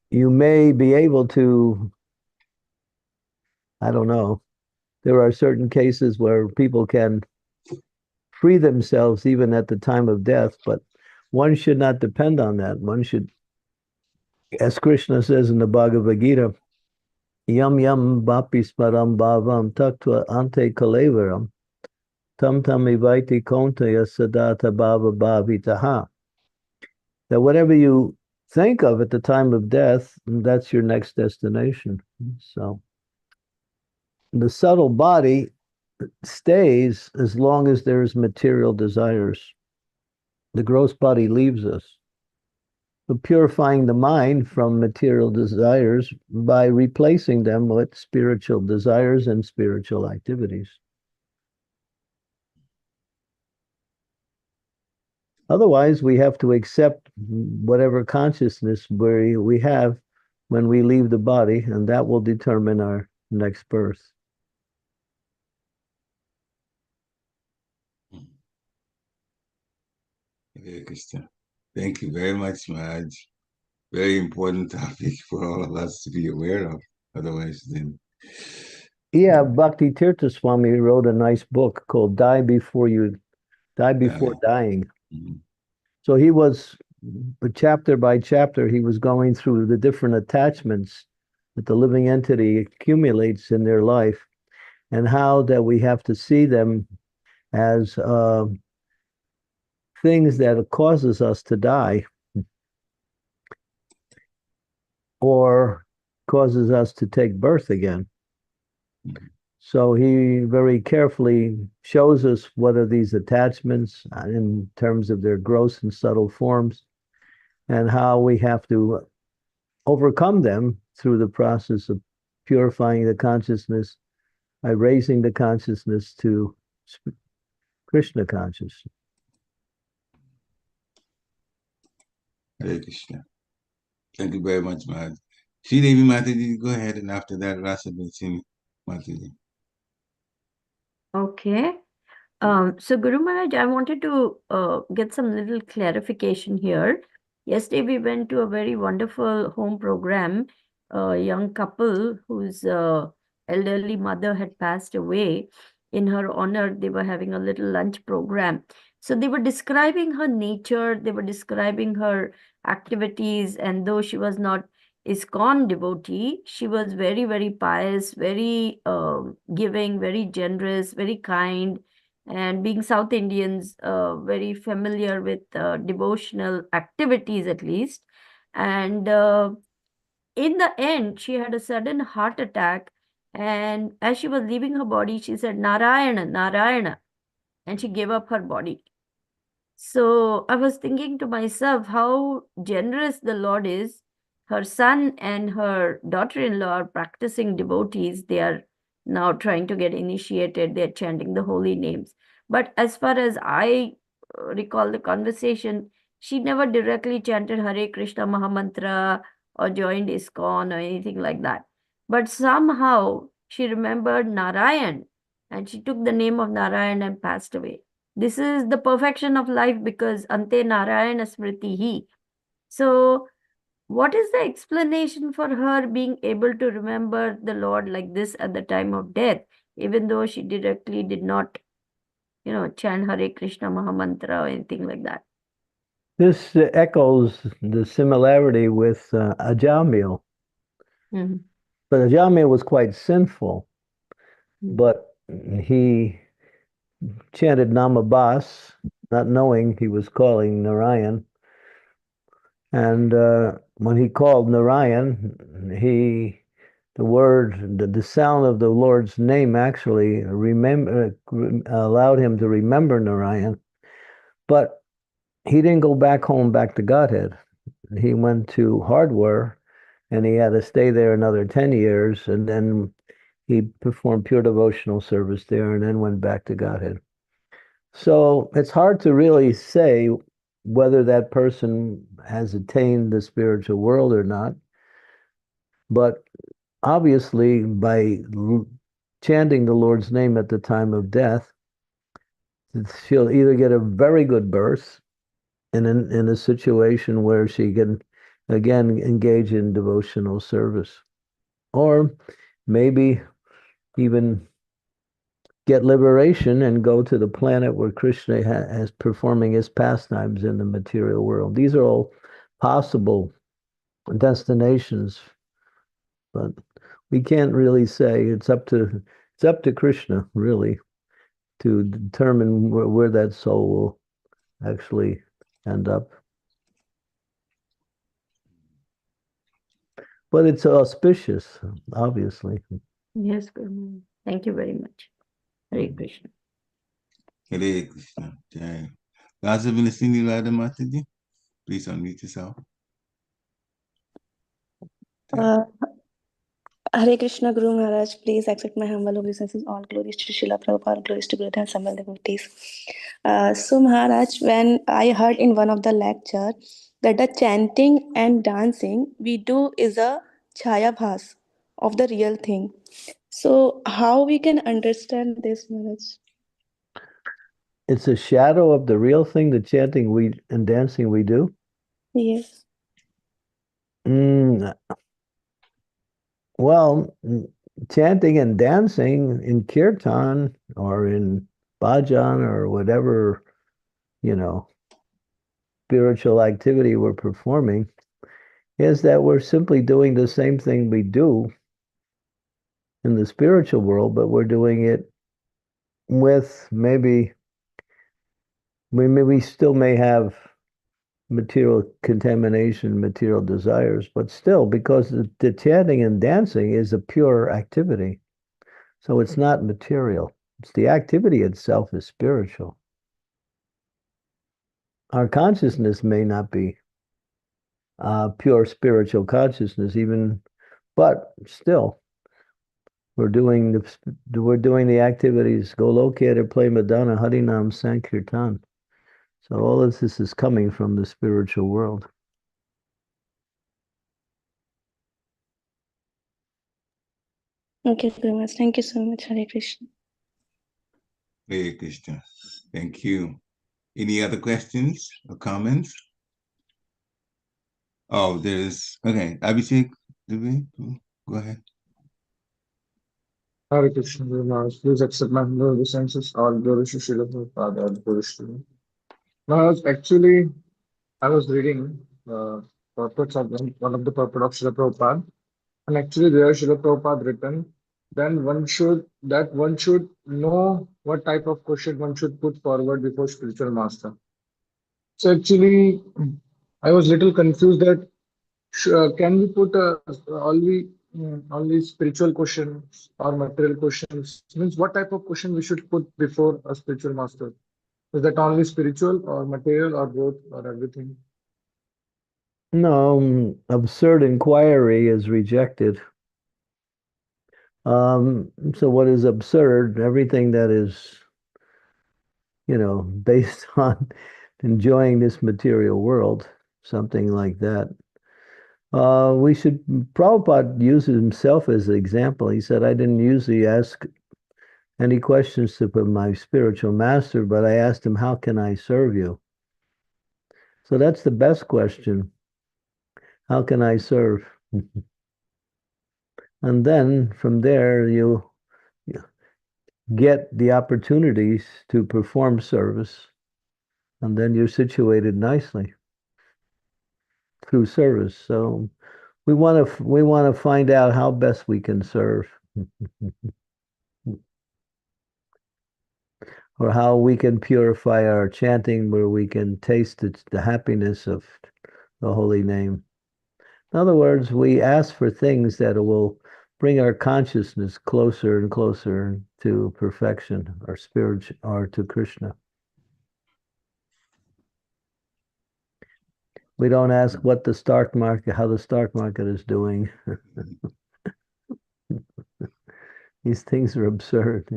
you may be able to, I don't know, there are certain cases where people can free themselves even at the time of death, but one should not depend on that. One should, as Krishna says in the Bhagavad Gita, yam yam vapi smaram bhavam taktva ante kalevaram. tam tam ivaiti kontaya sadata bhava bhavitaha. That whatever you think of at the time of death, that's your next destination. So the subtle body stays as long as there's material desires. The gross body leaves us. So purifying the mind from material desires by replacing them with spiritual desires and spiritual activities. Otherwise, we have to accept whatever consciousness we have when we leave the body, and that will determine our next birth. Hare Krishna. Thank you very much, Maharaj. Very important topic for all of us to be aware of. Otherwise, then. Yeah, Bhakti Tirtha Swami wrote a nice book called Die Before Dying. Mhm. So he was, chapter by chapter, he was going through the different attachments that the living entity accumulates in their life and how that we have to see them as things that causes us to die or causes us to take birth again. So he very carefully shows us what are these attachments in terms of their gross and subtle forms and how we have to overcome them through the process of purifying the consciousness by raising the consciousness to Krishna consciousness. Hare Krishna. Thank you very much, Maharaj. Sridevi Mataji, go ahead, and after that, Rasa Bhasini Mataji. Okay. So Guru Maharaj, I wanted to get some little clarification here. Yesterday we went to a very wonderful home program. A young couple whose elderly mother had passed away. In her honor, they were having a little lunch program. So they were describing her nature, they were describing her activities, and though she was not ISKCON devotee, she was very, very pious, very giving, very generous, very kind. And being South Indians, very familiar with devotional activities at least. And in the end, she had a sudden heart attack. And as she was leaving her body, she said, Narayana, Narayana. And she gave up her body. So I was thinking to myself how generous the Lord is. Her son and her daughter-in-law are practicing devotees. They are now trying to get initiated. They're chanting the holy names. But as far as I recall the conversation, she never directly chanted Hare Krishna Mahamantra or joined ISKCON or anything like that. But somehow she remembered Narayan and she took the name of Narayan and passed away. This is the perfection of life because Ante Narayana Smritihi. So, what is the explanation for her being able to remember the Lord like this at the time of death, even though she directly did not, chant Hare Krishna Mahamantra or anything like that? This echoes the similarity with Ajamil. Mhm. But Ajamil was quite sinful, Mhm. but he chanted Namabas, not knowing he was calling Narayan. And when he called Narayan, the sound of the Lord's name actually allowed him to remember Narayan. But he didn't go back home, back to Godhead. He went to Hardware, and he had to stay there another 10 years, and then he performed pure devotional service there and then went back to Godhead. So it's hard to really say whether that person has attained the spiritual world or not. But obviously, by chanting the Lord's name at the time of death, she'll either get a very good birth in a situation where she can again engage in devotional service, or maybe even get liberation and go to the planet where Krishna is performing his pastimes in the material world. These are all possible destinations, but we can't really say. It's up to Krishna, really. to determine where that soul will actually end up. But it's auspicious, obviously. Yes, Guru Maharaj. Thank you very much. Hare Krishna. Hare Krishna. Jai. Gaza Vinasini Radha Mataji, please unmute yourself. Uh, Hare Krishna Guru Maharaj, please accept my humble obeisances. All glories to Srila Prabhupada, glories to Buddha and Samal devotees. So Maharaj, when I heard in one of the lecture that the chanting and dancing we do is a chaya bhas of the real thing. So how we can understand this, Maharaj? It's a shadow of the real thing, the chanting and dancing we do. Yes. Well, chanting and dancing in kirtan or in bhajan or whatever, spiritual activity we're performing is that we're simply doing the same thing we do in the spiritual world, but we're doing it with maybe we still may have material contamination, material desires, but still, because the chanting and dancing is a pure activity. So it's not material. It's the activity itself is spiritual. Our consciousness may not be pure spiritual consciousness, but still, we're doing the activities. Golokya, play Madana, Harinam, Sankirtan. So all of this is coming from the spiritual world. Okay, Guru Maharaj. Thank you so much. Hare Krishna. Hare Krishna. Thank you. Any other questions or comments? Oh, okay. Abhishek, go ahead. Hare Krishna, Guru Maharaj. Please accept my humble obeisances. All glory to Srila Prabhupada, all glories to you. Maharaj, actually, I was reading purports of one of the purport of Srila Prabhupada, and actually there Srila Prabhupada written, then one should know what type of question one should put forward before spiritual master. So actually, I was little confused that can we put only spiritual questions or material questions? Means what type of question we should put before a spiritual master? Is that only spiritual or material or both or everything? No, absurd inquiry is rejected. So what is absurd? Everything that is, based on enjoying this material world, something like that. Prabhupada uses himself as an example. He said, I didn't usually ask any questions to my spiritual master, but I asked him, how can I serve you? So that's the best question. How can I serve? And then from there, you get the opportunities to perform service, and then you're situated nicely through service. So we want to find out how best we can serve, or how we can purify our chanting, where we can taste the happiness of the holy name. In other words, we ask for things that will bring our consciousness closer and closer to perfection, or spiritual, or to Krishna. We don't ask how the stock market is doing. These things are absurd,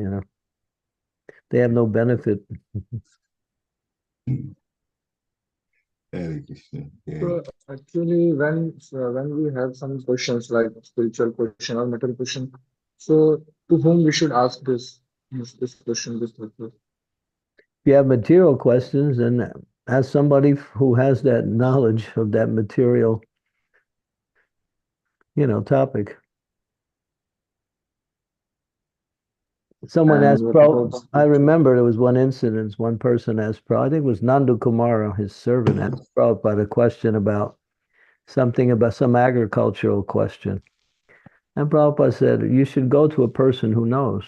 They have no benefit. Hare Krishna. So actually, when we have some questions like spiritual question or material question, so to whom we should ask this question, this question? If you have material questions, then ask somebody who has that knowledge of that material, topic. Someone asked I remember there was one incident, one person asked I think it was Nandu Kumara, his servant, asked Prabhupada a question about some agricultural question. And Prabhupada said, you should go to a person who knows.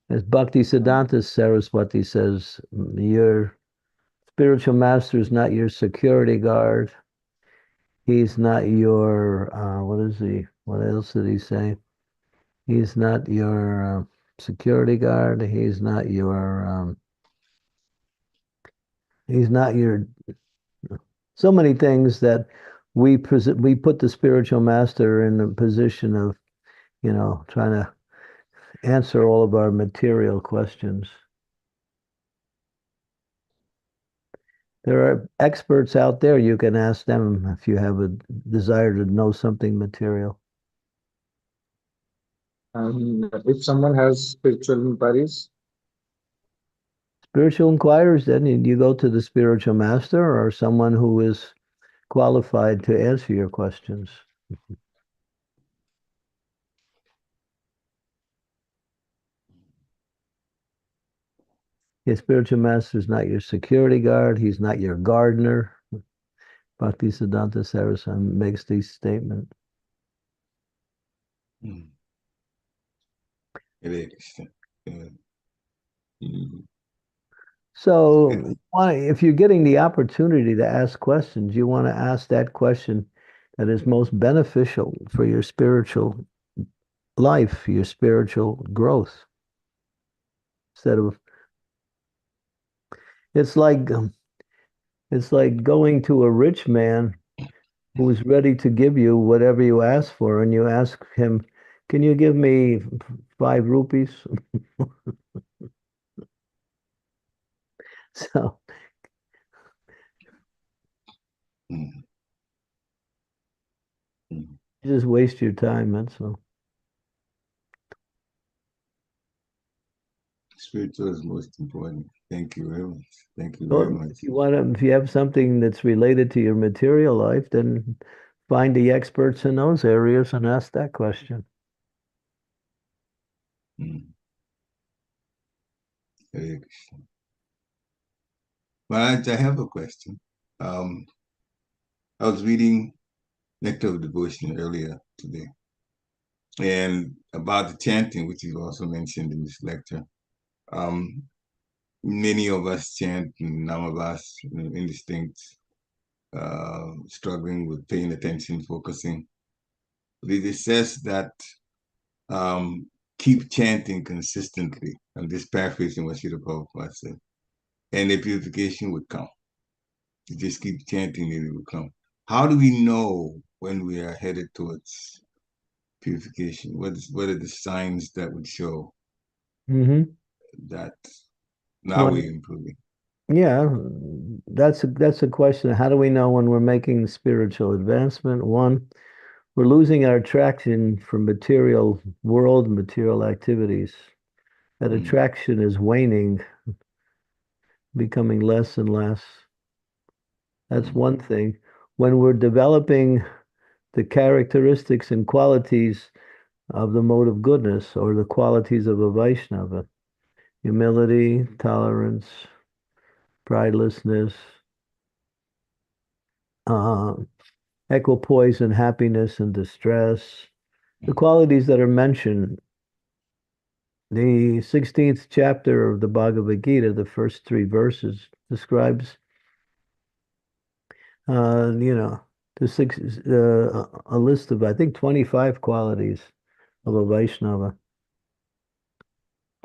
As Bhaktisiddhanta Saraswati says, your spiritual master is not your security guard. He's not your, what else did he say? He's not your security guard. He's not your, so many things that we put the spiritual master in a position of, trying to answer all of our material questions. There are experts out there. You can ask them if you have a desire to know something material. If someone has spiritual inquiries, Spiritual inquirers, then you go to the spiritual master or someone who is qualified to answer your questions. Your spiritual master is not your security guard. He's not your gardener. Bhaktisiddhanta Saraswati makes these statements. So if you're getting the opportunity to ask questions, you want to ask that question that is most beneficial for your spiritual life, your spiritual growth. Instead of, it's like going to a rich man who is ready to give you whatever you ask for, and you ask him, "Can you give me 5 rupees?" So you just waste your time. That's all. Spiritual is most important. Thank you very much. Thank you Well, very much. if you have something that's related to your material life, then find the experts in those areas and ask that question. Hare Krishna. Maharaj, I have a question. I was reading Nectar of Devotion earlier today, and about the chanting, which you also mentioned in this lecture. Many of us chant Namavas, indistinct, struggling with paying attention, focusing. It says that keep chanting consistently. I'm just paraphrasing what Srila Prabhupada said. And the purification would come. You just keep chanting and it will come. How do we know when we are headed towards purification? What are the signs that would show that now we're improving? Yeah, that's a question. How do we know when we're making spiritual advancement? One, we're losing our attraction for material world, material activities. That attraction is waning, becoming less and less. That's one thing. When we're developing the characteristics and qualities of the mode of goodness or the qualities of a Vaishnava, humility, tolerance, pridelessness, equipoise in happiness and distress, the qualities that are mentioned. The 16th chapter of the Bhagavad Gita, the first 3 verses, describes, a list of, I think, 25 qualities of a Vaishnava.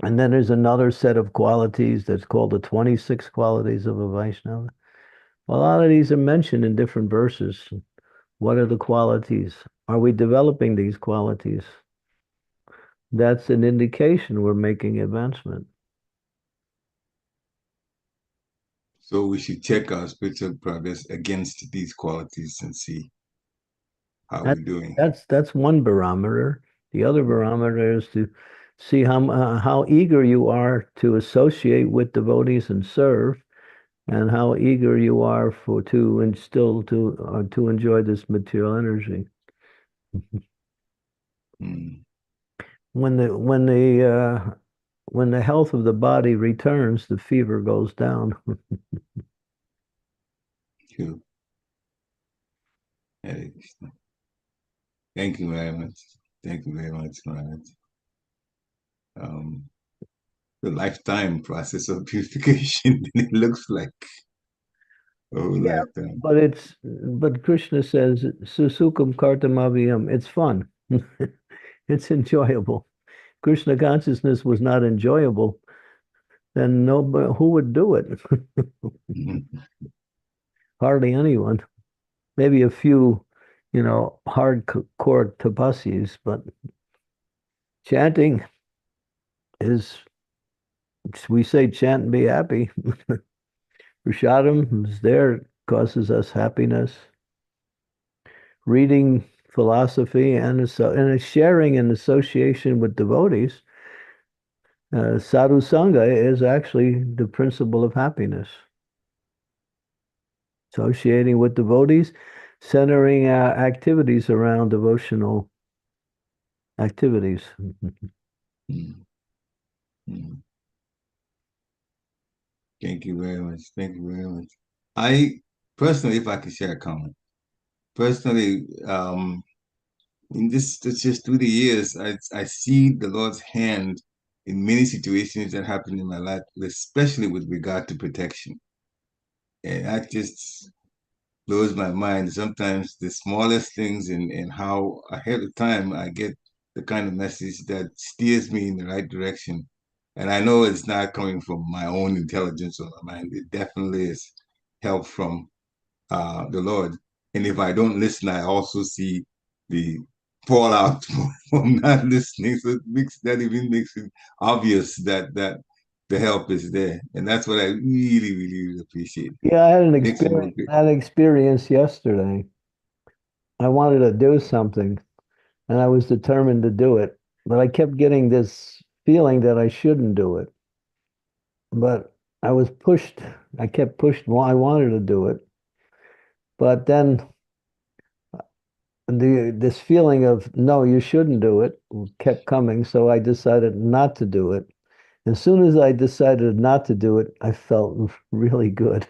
And then there's another set of qualities that's called the 26 qualities of a Vaishnava. A lot of these are mentioned in different verses. What are the qualities? Are we developing these qualities? That's an indication we're making advancement. So we should check our spiritual progress against these qualities and see how we're doing. That's one barometer. The other barometer is to see how eager you are to associate with devotees and serve, and how eager you are to enjoy this material energy. When the health of the body returns, the fever goes down. True. Thank you very much. Thank you very much, Maharaj. lifetime process of purification than it looks like. A whole lifetime. But Krishna says, Susukam Kartamaviyam, it's fun. It's enjoyable. Krishna consciousness was not enjoyable, then nobody who would do it? Hardly anyone. Maybe a few, hardcore tapasis, but chanting is, we say chant and be happy. Prashadam is there, causes us happiness. Reading philosophy and sharing and association with devotees, sadhu sangha is actually the principle of happiness. Associating with devotees, centering our activities around devotional activities. Thank you very much. Thank you very much. I personally, if I could share a comment, personally, in this just through the years, I see the Lord's hand in many situations that happen in my life, especially with regard to protection. And that just blows my mind. Sometimes the smallest things and how ahead of time I get the kind of message that steers me in the right direction. And I know it's not coming from my own intelligence or my mind. It definitely is help from the Lord. And if I don't listen, I also see the fallout from not listening. So that even makes it obvious that the help is there. And that's what I really, really, really appreciate. Yeah, I had an experience yesterday. I wanted to do something and I was determined to do it, but I kept getting this feeling that I shouldn't do it. But I was pushed, I kept pushed, I wanted to do it. But then this feeling of no, you shouldn't do it kept coming, so I decided not to do it. As soon as I decided not to do it, I felt really good.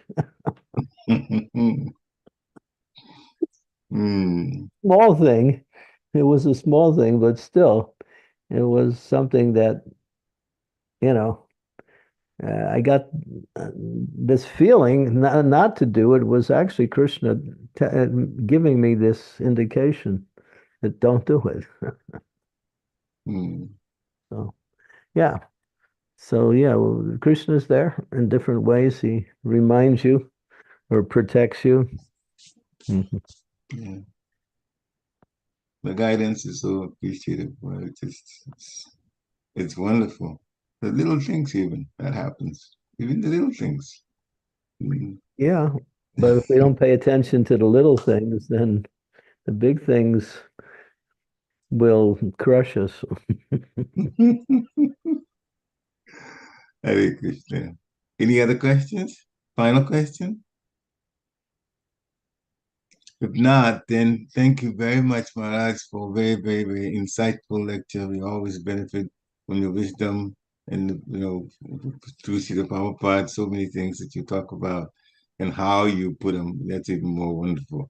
Small thing. It was a small thing, but still, it was something that, I got this feeling not to do it was actually Krishna giving me this indication that don't do it. So, yeah. So, yeah, well, Krishna's there in different ways. He reminds you or protects you. Yeah. The guidance is so appreciated. Well, it's wonderful. The little things even that happens, even the little things. Yeah, but if we don't pay attention to the little things, then the big things will crush us. Hare Krishna. Any other questions? Final question? If not, then thank you very much, Maharaj, for a very, very, very insightful lecture. We always benefit from your wisdom and, through Srila Prabhupada, so many things that you talk about and how you put them. That's even more wonderful.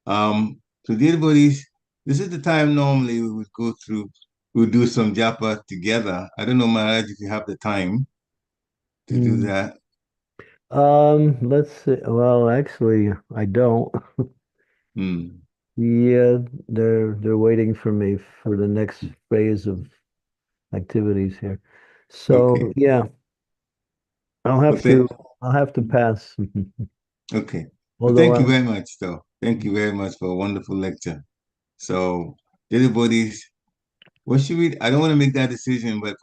So dear devotees, this is the time normally we would go through, we'll do some japa together. I don't know, Maharaj, if you have the time to do that. Let's see. Well, actually, I don't. Yeah, they're waiting for me for the next phase of activities here. So Okay. yeah, I'll have to pass. Okay. Well, Although thank you very much, though. Thank you very much for a wonderful lecture. So, everybody's, what should we? I don't want to make that decision, but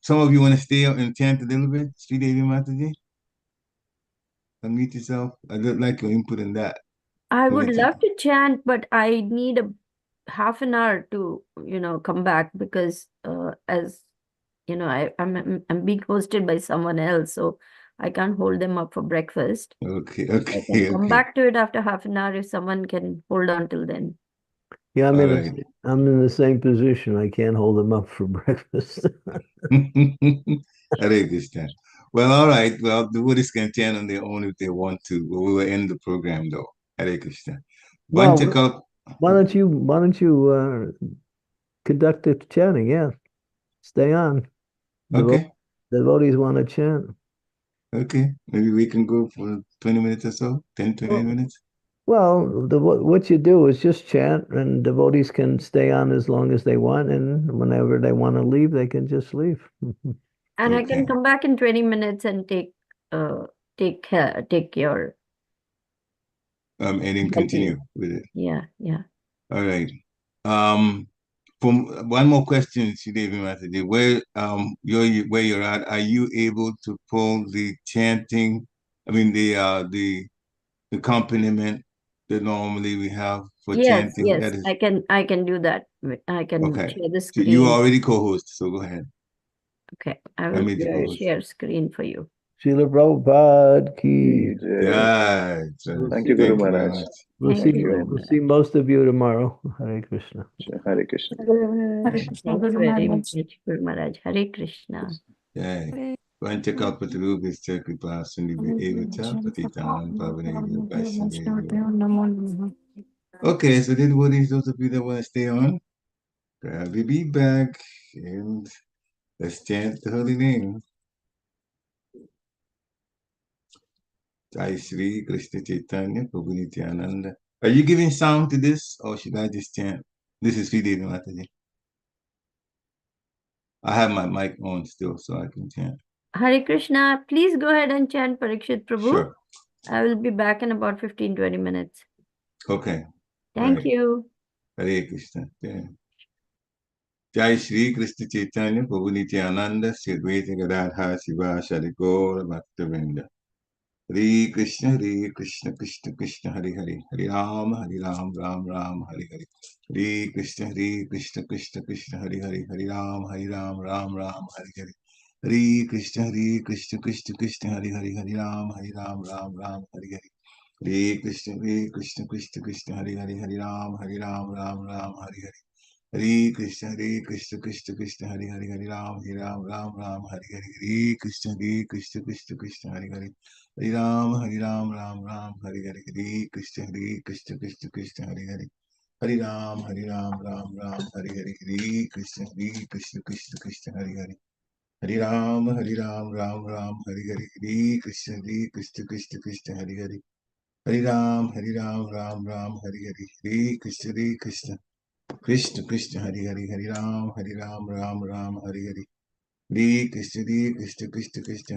some of you want to stay up and chant a little bit? Sri Devi Mataji? Unmute yourself. I'd like your input in that. I would love to chant, but I need a half an hour to, come back because as I'm being hosted by someone else, so I can't hold them up for breakfast. Okay. I can come back to it after half an hour if someone can hold on till then. Yeah, I'm in the same position. I can't hold them up for breakfast. Hare Krishna. Well, all right. Well, the Buddhists can chant on their own if they want to, but we will end the program though. Hare Krishna. Why don't you conduct the chanting? Yeah, stay on. Okay. devotees want to chant. Okay, maybe we can go for 20 minutes or so, 10, 20 Well- minutes. Well, what you do is just chant, and devotees can stay on as long as they want, and whenever they want to leave, they can just leave. And I can Okay. come back in 20 minutes and take your And then help continue you. with it. Yeah. All right. From one more question, Sridevi Mataji, where you're at, are you able to pull the chanting? I mean the accompaniment that normally we have for Yes, chanting. yes. That is I can do that. I can okay. share the So you screen. already co-host, so go ahead. Okay, I I will made you co-host. share screen for you. Srila Prabhupada ki. Yeah. Thank you, Guru Thank you very Maharaj. much. We'll Thank see. you very We'll much. see most of you tomorrow. Hare Krishna. Hare Krishna. Thank you very much, Guru Maharaj. Hare Krishna. Yeah. Vanchakapatarubyascha kripa sindhubhyo patitanam pavanebhyo vaishnavebhyo. Okay, so then what is those of you that want to stay on? Grab your beat back and let's chant the holy name. Jai Shri Krishna Chaitanya Prabhu Nityananda. Are you giving sound to this or should I just chant? This is Sridevi Mataji. I have my mic on still so I can chant. Hare Krishna. Please go ahead and chant Parikshit Prabhu. Sure. I will be back in about 15-20 minutes. Okay. Thank Right. you. Hare Krishna. Yeah. Jai Shri Krishna Chaitanya Prabhu Nityananda Sri Advaita Gadadhara Shiva Shari Gaura Bhaktavinda. Hare Krishna Krishna Krishna Hare Hare Hare Ram Ram Ram Hare Hare. Hare Krishna Krishna Krishna Hare Hare Hare Ram Ram Ram Hare Hare. Hare Krishna Krishna Krishna Hare Hare Hare Ram Ram Hare Hare. Hare Krishna Krishna Hare Hare Hare Ram Ram Hare Hare. Hare Krishna Krishna Hare Hare Hare Ram Hare Hare. Hare Krishna Krishna Hare Hare Hare Ram Ram Hare Hare. Hare Krishna Krishna Hare Hare Hare Ram Ram Hare Hare. Hare Krishna Krishna Hare Hare Hare Ram Ram Hare Hare. Hare Krishna Krishna Hare Hare Hare Ram Ram Hare Hare. Hare Krishna Krishna Hare Hare Hare Ram Ram Hare Hare. Hare Krishna Hare Hare Hare Ram Ram Hare Hare. Hare Krishna Hare Hare Hare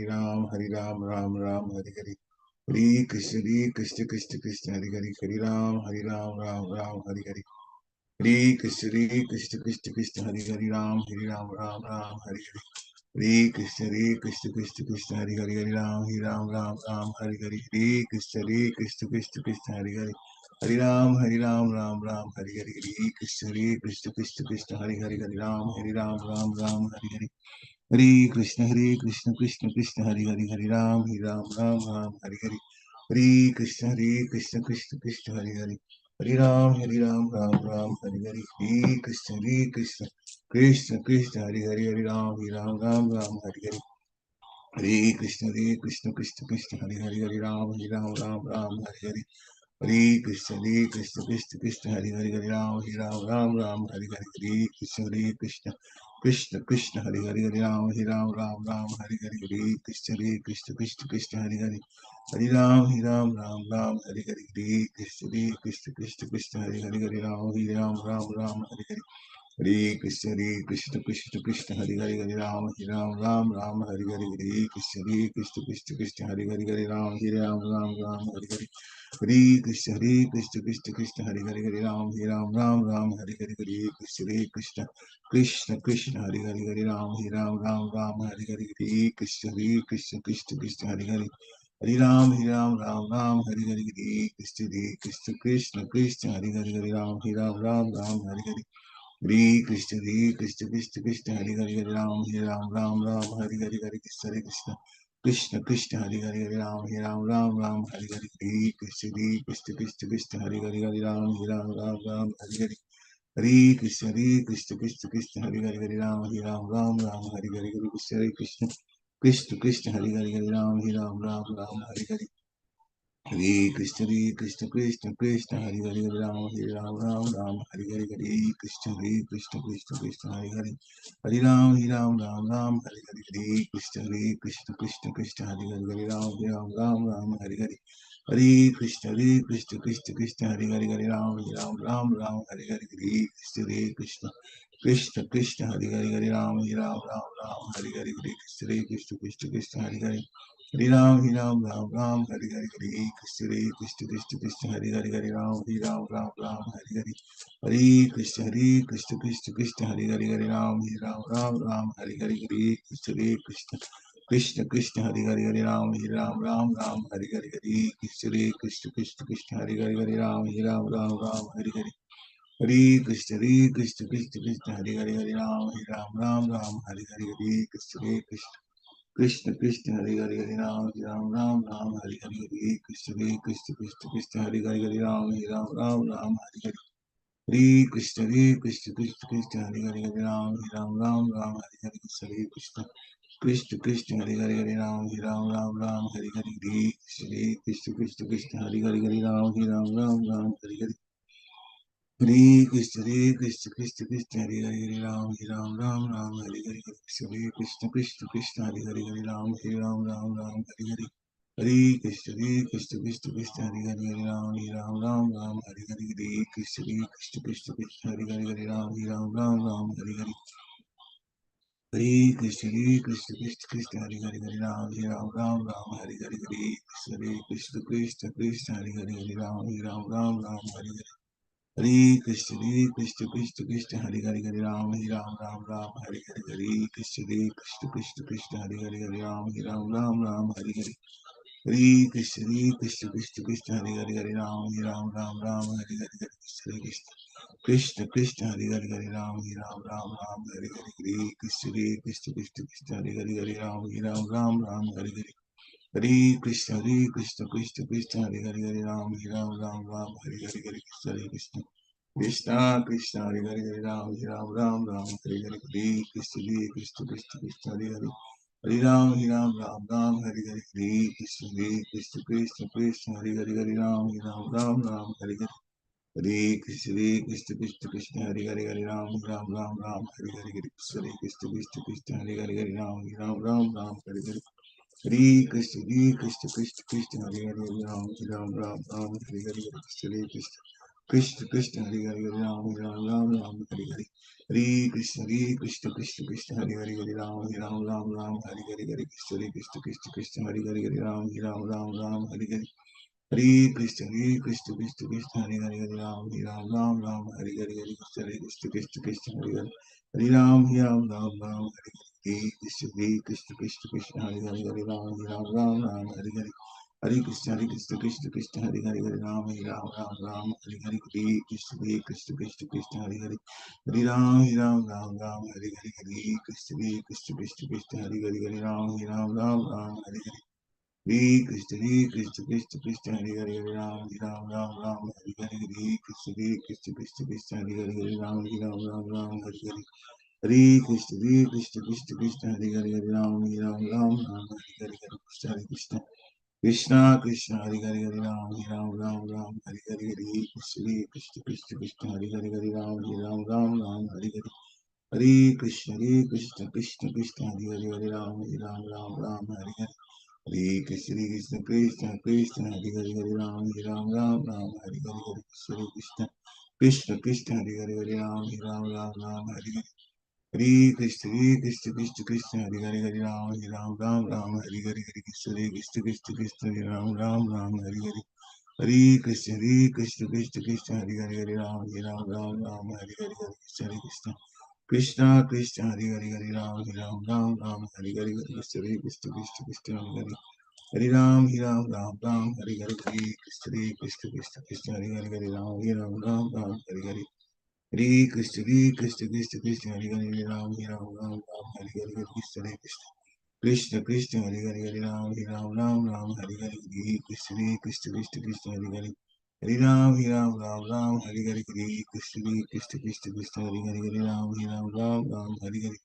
Ram Hare Hare. Hare Krishna Hare Hare Ram Hare Hare. Hare Krishna Hare Hare Ram Hare Hare. Hare Krishna Hare Hare Hare Ram Hare Hare. Hare Krishna Hare Hare Ram Hare Hare. Hare Krishna Krishna Hare Hare Ram Hare Hare. Hare Krishna Krishna Hare Hare Hare Ram Ram Hare Hare. Hare Krishna Krishna Hare Hare Ram Hare Hare. Hare Krishna Krishna Hare Hare Ram Hare Hare. Hare Krishna Krishna Hare Hare Ram Hare Hare. Hare Krishna Krishna Hare Hare Ram Hare Hare. Hare Krishna Hare Hare Hare Ram Hare Hare. Hare Krishna Hare Hare Ram Hare Hare. Hare Krishna Hare Hare Ram Hare Hare. Hare Krishna Hare Hare Ram Hare Hare. Hare Krishna Hare Hare Ram Hare Hare. Hare Krishna Hare Hare Ram Hare Hare. Hare Krishna Hare Hare Ram Hare Hare. Hare Krishna Hare Hare Ram Hare Hare. Hare Krishna Hare Hare Ram Hare Hare. Hare Krishna Hare Hare Ram Hare Hare. Hare Krishna Hare Hare Ram Hare Hare. Hare Krishna Hare Hare Ram Hare Hare. Hare Krishna Krishna Hare Hare Ram Hare Hare. Hare Krishna, Krishna Krishna, Hare Hare, Hare Ram, Ram Ram, Hare Hare, Hare Krishna, Krishna Krishna, Hare Hare, Hare Ram, Ram Ram, Hare Hare, Hare Krishna, Krishna Hare Hare, Hare Ram, Ram, Hare Hare, Hare Krishna, Krishna, Hare Hare, Hare Ram, Ram, Hare Hare, Hare Krishna, Krishna, Hare Hare, Hare Ram, Ram, Hare Hare, Hare Krishna, Hare Hare. Hare Ram, Ram, Hare Hare, Hare Krishna, Hare Hare, Hare Ram, Hare Hare, Hare Krishna, Krishna, Hare Hare, Hare Ram, Hare Hare, Hare Krishna, Hare Hare, Hare Ram, Hare Hare, Hare Krishna, Hare Hare, Hare Ram, Hare Hare. Hare Krishna, Krishna, Hare Hare, Hare Ram, Hare Hare, Hare Krishna, Hare Hare, Hare Ram, Hare Hare, Hare Krishna, Hare Hare, Hare Ram, Hare Hare, Hare Krishna, Krishna, Hare Hare, Hare Ram, Hare Hare, Hare Krishna, Hare Hare, Hare Ram, Hare Hare, Hare Krishna, Hare Hare, Hare Ram, Hare Hare. Hare Krishna, Hare Hare, Hare Ram, Hare Hare, Hare Krishna, Hare Hare, Hare Ram, Hare Hare. Hare Krishna, Hare Hare, Hare Ram, Hare Hare, Hare Krishna, Hare Hare, Hare Ram, Hare Hare. Hare Krishna, Hare Hare, Hare Ram, Hare Hare, Hare Krishna, Hare Hare, Hare Ram, Hare Hare. Hare Krishna, Hare Hare, Hare Ram, Hare Hare, Hare Krishna, Hare Hare, Hare Ram, Hare Hare. Hare Krishna, Hare Hare, Hare Ram, Hare Hare, Hare Krishna, Hare Hare, Hare Ram, Hare Hare, Hare Krishna, Hare Hare, Hare Ram, Hare Hare. Hare Krishna, Hare Hare, Hare Ram, Hare Hare, Hare Krishna, Krishna, Hare Hare, Hare Ram, Hare Hare, Hare Krishna, Hare Hare, Hare Ram, Hare Hare, Hare Krishna, Hare Hare, Hare Ram, Hare Hare, Hare Krishna, Hare Hare, Hare Ram, Hare Hare, Hare Krishna, Hare Hare, Hare Ram, Hare Hare. Hare Krishna, Hare Hare, Ram, Hare Hare, Hare Krishna, Hare Hare, Ram, Hare Hare, Hare Krishna, Hare Hare, Ram, Hare Hare, Hare Krishna, Hare Hare, Ram, Hare Hare. Hare Krishna, Hare Hare, Hare Ram, Hare Hare, Hare Krishna, Hare Hare, Hare Ram, Hare Hare Krishna, Hare Hare, Hare Ram, Hare Hare, Hare Krishna, Hare Hare, Hare Ram, Hare Hare, Hare Krishna, Hare Hare, Hare Ram, Hare Hare, Hare Krishna, Hare Hare, Hare Ram, Hare Hare. Hare Krishna, Hare Hare, Hare Ram, Hare Hare, Hare Krishna, Hare Hare, Hare Ram, Hare Hare. Hare Krishna, Hare Hare, Hare Ram, Hare Hare, Hare Krishna. Krishna, Hare Hare, Hare Ram, Hare Hare, Hare Krishna, Hare Hare, Hare Ram, Hare Hare. Hare Krishna, Krishna, Hare Hare, Hare Ram, Hare Hare. Hare Krishna, Hare Hare, Hare Ram, Hare Hare, Krishna, Hare Hare, Hare Ram, Hare Hare. Hare Krishna, Hare Hare, Hare Ram, Hare Hare, Krishna, Hare Ram, Hare Hare. Hare Krishna, Krishna, Hare Hare, Hare Ram, Hare Hare, Krishna. Krishna, Hare Hare, Hare Ram, Hare Hare, Krishna, Hare Hare. Hare Ram, Hare Hare, Krishna, Hare Hare, Hare Ram, Hare Hare. Hare Krishna, Hare Hare, Ram, Hare Hare, Krishna, Hare Hare, Hare Ram, Hare Hare, Hare Krishna, Hare Hare, Hare Ram, Hare Hare, Hare Krishna, Hare Hare, Hare Ram, Hare Hare.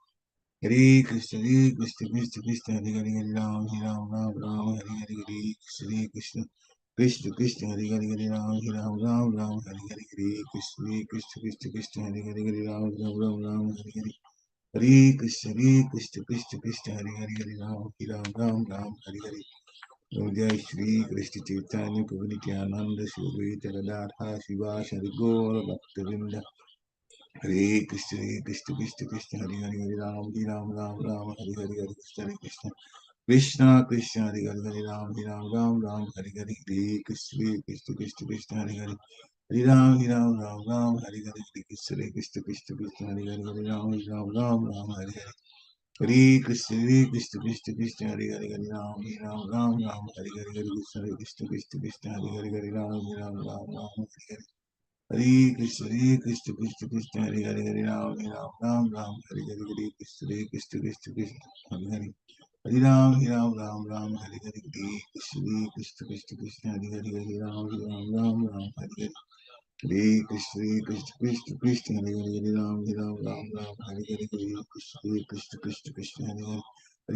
Hare Krishna, Krishna, Hare Hare, Hare Ram, Hare Hare, Hare Krishna, Krishna Krishna Hare Hare Hare Ram Ram Ram Ram Hare Hare Hare Krishna Krishna Krishna Krishna Hare Hare Hare Ram Ram Ram Ram Hare Hare Hare Krishna Krishna Krishna Krishna Hare Hare Hare Ram Ram Ram Hare Hare Jai Shri Krishna Chaitanya Prabhu Nityananda Shri Advaita Gadadha Shivasa Hare Gaura Bhaktavinda Hare Krishna Krishna Krishna Krishna Hare Hare Hare Ram Ram Ram Hare Hare Hare Krishna Krishna Krishna Krishna Hare Hare Hare Ram Ram Ram Hare Hare Hare Krishna Krishna Krishna Krishna Hare Hare Hare Ram Ram Hare Hare Hare Krishna Krishna Krishna Krishna Hare Hare Hare Ram Ram Hare Hare Hare Krishna Krishna Krishna Krishna Hare Hare Hare Ram Hare Hare Hare Krishna Krishna Krishna Krishna Hare Hare Hare Ram Hare Hare Hare Krishna Krishna Krishna Krishna Hare Hare Hare Ram Ram Hare Hare Hare Krishna Krishna Krishna Krishna Hare Hare Hare Ram Ram Hare Hare Hare Krishna Krishna Krishna Krishna Hare Hare Hare Ram Ram Hare Hare Hare Krishna Krishna Krishna Krishna Hare Hare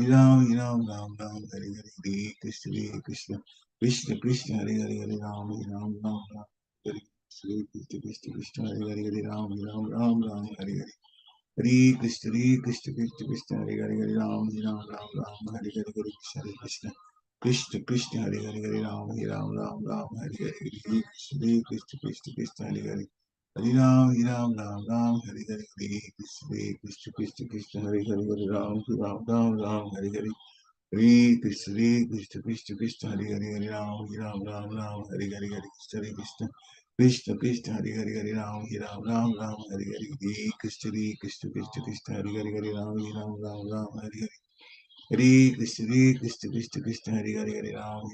Hare Ram Ram Hare Hare Hare Krishna Krishna Krishna Krishna Hare Hare Hare Ram Ram Hare Hare Hare Krishna Krishna Krishna Krishna Hare Hare Hare Ram Ram Hare Hare Krishna Krishna Krishna Hare Hare Hare Ram Ram Hare Hare Hare Krishna Krishna Krishna Krishna Hare Hare Hare Ram Ram Hare Hare Hare Krishna Krishna Krishna Krishna Hare Hare Hare Ram Ram Hare Hare Hare Krishna Krishna Krishna Krishna Hare Hare Hare Ram Hare Hare Hare Krishna Krishna Krishna Krishna Hare Hare Hare Ram Ram Hare Hare Hare Krishna Krishna Krishna Krishna Hare Hare Hare Ram Ram Hare Hare Hare Krishna Krishna Krishna Krishna Hare Hare Hare Ram Ram Hare Hare Hare Krishna Krishna Krishna Krishna Hare Hare Hare Ram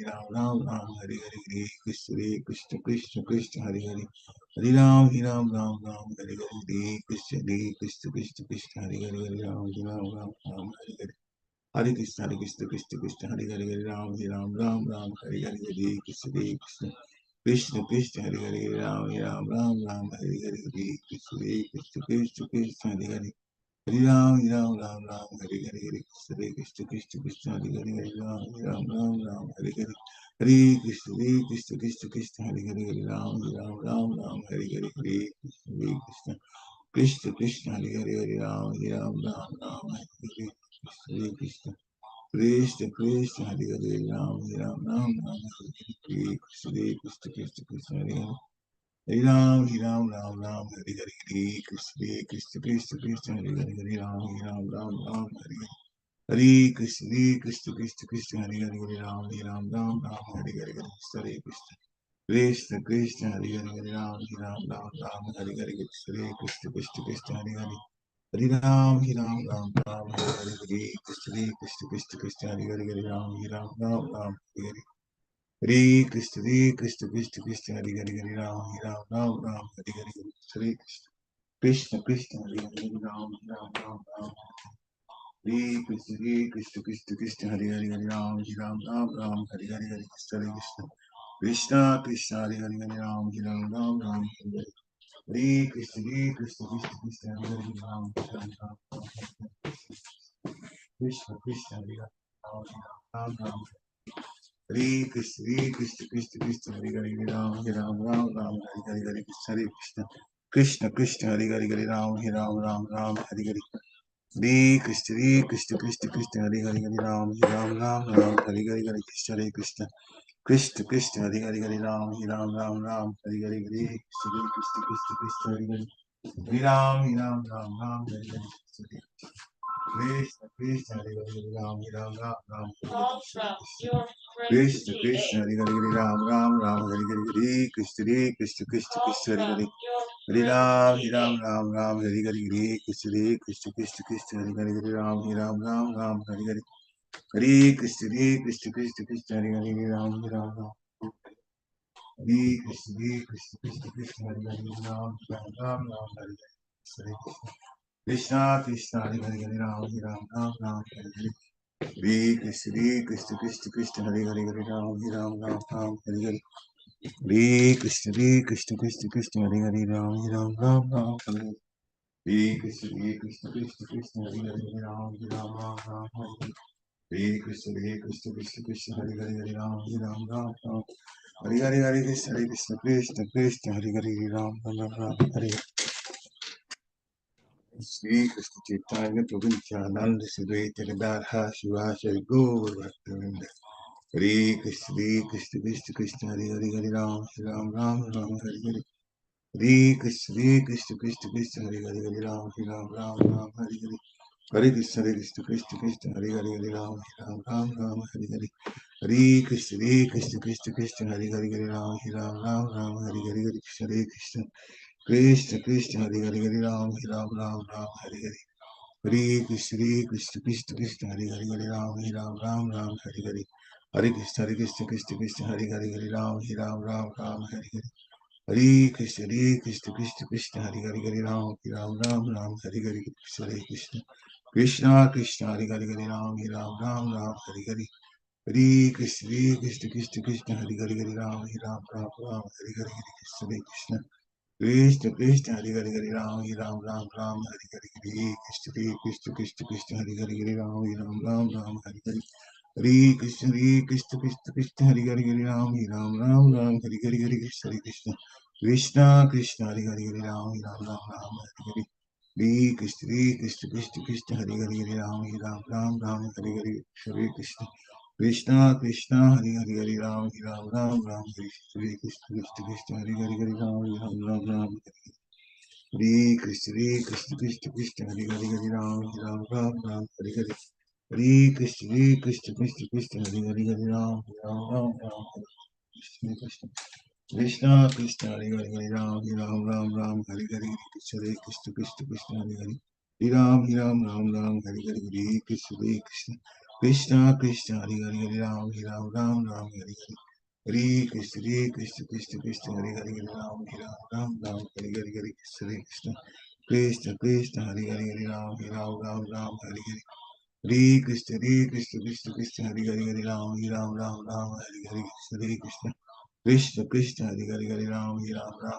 Ram Hare Hare Hare Krishna Krishna Krishna Krishna Hare Hare Hare Ram Ram Hare Hare Hare Krishna Krishna Krishna Krishna Hare Hare Hare Ram Ram Hare Hare Hare Krishna Krishna Krishna Krishna Hare Hare Hare Ram Ram Hare Hare Hare Krishna Krishna Krishna Hare Hare Hare Ram Ram Hare Hare Hare Krishna Krishna Krishna Krishna Hare Hare Hare Ram Ram Hare Hare Hare Krishna Krishna Krishna Krishna Hare Hare Hare Ram Hare Hare Hare Krishna Krishna Krishna Krishna Hare Hare Hare Ram Hare Hare Hare Krishna Krishna Krishna Krishna Hare Hare Hare Ram Hare Hare Hare Krishna Krishna Krishna Hare Hare Hare Ram Ram Hare Hare Krishna Krishna Krishna Hare Hare Ram Hare Hare Krishna Krishna Krishna Hare Hare Hare Ram Hare Hare Hare Krishna Krishna Krishna Krishna Hare Hare Hare Ram Hare Hare Hare Krishna Krishna Krishna Krishna Hare Hare Hare Ram Hare Hare Hare Krishna Krishna Krishna Hare Hare Hare Ram Hare Hare Hare Krishna Krishna Krishna Hare Hare Hare Ram Hare Hare Hare Krishna Krishna Krishna Krishna Hare Hare Hare Ram Hare Hare Hare Krishna Krishna Krishna Krishna Hare Hare Hare Ram Hare Hare Hare Krishna Krishna Hare Hare Ram Ram Hare Krishna Krishna Krishna Hare Hare Hare Ram Hare Hare Hare Krishna Krishna Hare Hare Hare Ram Ram Hare Hare Hare Krishna Krishna Krishna Krishna Hare Hare Ram Krishna Krishna Hare Hare Ram Hare Krishna Krishna Krishna Hare Hare Ram Hare Hare Hare Krishna Krishna Hare Hare Hare Ram Hare Hare Hare Krishna Krishna Krishna Hare Hare Hare Ram Hare Hare Hare Krishna Krishna Krishna Hare Hare Hare Ram Hare Hare Hare Krishna Krishna Hare Hare Hare Ram Hare Hare Krishna Krishna Hare Hare Hare Ram Hare Hare Krishna Krishna Hare Hare Hare Ram Hare Hare Hare Krishna Krishna Krishna Krishna Hare Hare Hare Ram Hare Hare Hare Krishna Krishna Krishna Krishna Hare Hare Hare Ram Hare Hare Hare Krishna Krishna Krishna Krishna Hare Hare Hare Ram Hare Krishna Krishna Krishna Hare Hare Ram Hare Hare Krishna Krishna Hare Hare Hare Ram Hare Hare Hare Krishna Krishna Krishna Hare Hare Hare Ram Hare Hare Hare Krishna Krishna Krishna Hare Hare Ram Hare Hare Hare Krishna Krishna Krishna Hare Hare Ram Hare Hare Krishna Krishna Krishna Hare Hare Ram Hari Hari Hari Krishna Krishna Krishna Hari Hari Ram Ram Ram Hari Shri Krishna Chaitanya Prabhu Nityananda Shri Advaita Gadadhar Shivasari Gaur Bhaktivinoda Hare Krishna Krishna Krishna Hare Hare Hare Ram Hare Ram Ram Ram Hare Hare Hare Krishna Krishna Hare Hare Hare Ram Hare Ram Ram Ram Hare Hare Hare Krishna Krishna Hare Hare Hare Ram Hare Ram Ram Hare Hare Hare Krishna Hare Hare Hare Ram Hare Ram Ram Hare Hare Hare Krishna Hare Hare Hare Ram Hare Ram Ram Hare Hare Hare Krishna Hare Hare Hare Ram Hare Ram Ram Hare Hare Hare Krishna Hare Hare Hare Ram Hare Ram Hare Hare Hare Krishna Hare Hare Hare Ram Ram Hare Hare Hare Krishna Hare Hare Hare Ram Ram Hare Hare Hare Krishna Hare Hare Hare Ram Ram Hare Hare Hare Krishna Hare Hare Hare Ram Ram Hare Hare Hare Krishna Hare Hare Hare Ram Ram Hare Hare Hare Krishna Hare Hare Hare Ram Ram Hare Hare Hare Krishna Hare Hare Hare Ram Hare Hare Krishna Hare Hare Hare Ram Hare Hare Hare Krishna Hare Hare Hare Ram Hare Krishna Hare Hare Hare Ram Hare Krishna Hare Hare Hare Ram Hare Hare Hare Krishna Hare Hare Hare Ram Krishna Hare Hare Hare Ram Hare Hare Krishna Hare Hare Ram Hare Hare Hare Krishna Hare Hare Hare Ram Hare Hare Krishna Hare Hare Hare Ram Hare Hare Krishna Hare Hare Hare Ram Hare Hare Krishna Hare Hare Hare Ram Hare Hare Krishna Hare Hare Hare Ram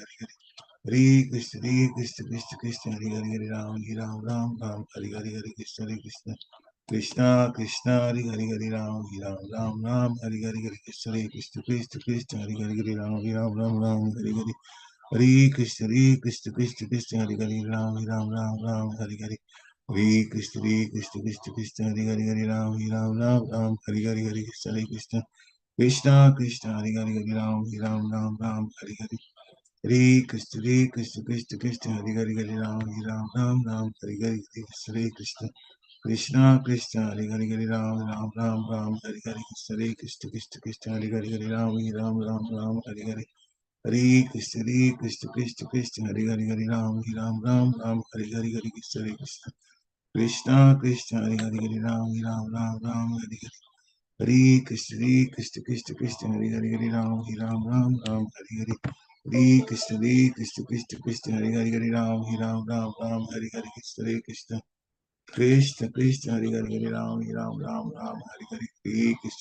Hare Hare Krishna Hare Hare Hare Ram Hare Hare Krishna Hare Hare Hare Ram Hare Hare Krishna Hare Hare Hare Ram Hare Hare Krishna Hare Hare Ram Hare Hare Krishna Hare Hare Hare Ram Hare Hare Krishna Hare Hare Hare Ram Hare Hare Krishna Hare Hare Hare Ram Hare Hare Krishna Hare Hare Hare Ram Hare Hare Krishna Hare Hare Hare Ram Hare Hare Krishna Hare Hare Hare Ram Hare Hare Krishna Hare Hare Hare Ram Hare Hare Krishna Hare Hare Hare Ram Hare Hare Krishna Hare Hare Hare Ram Hare Hare Krishna Hare Hare Hare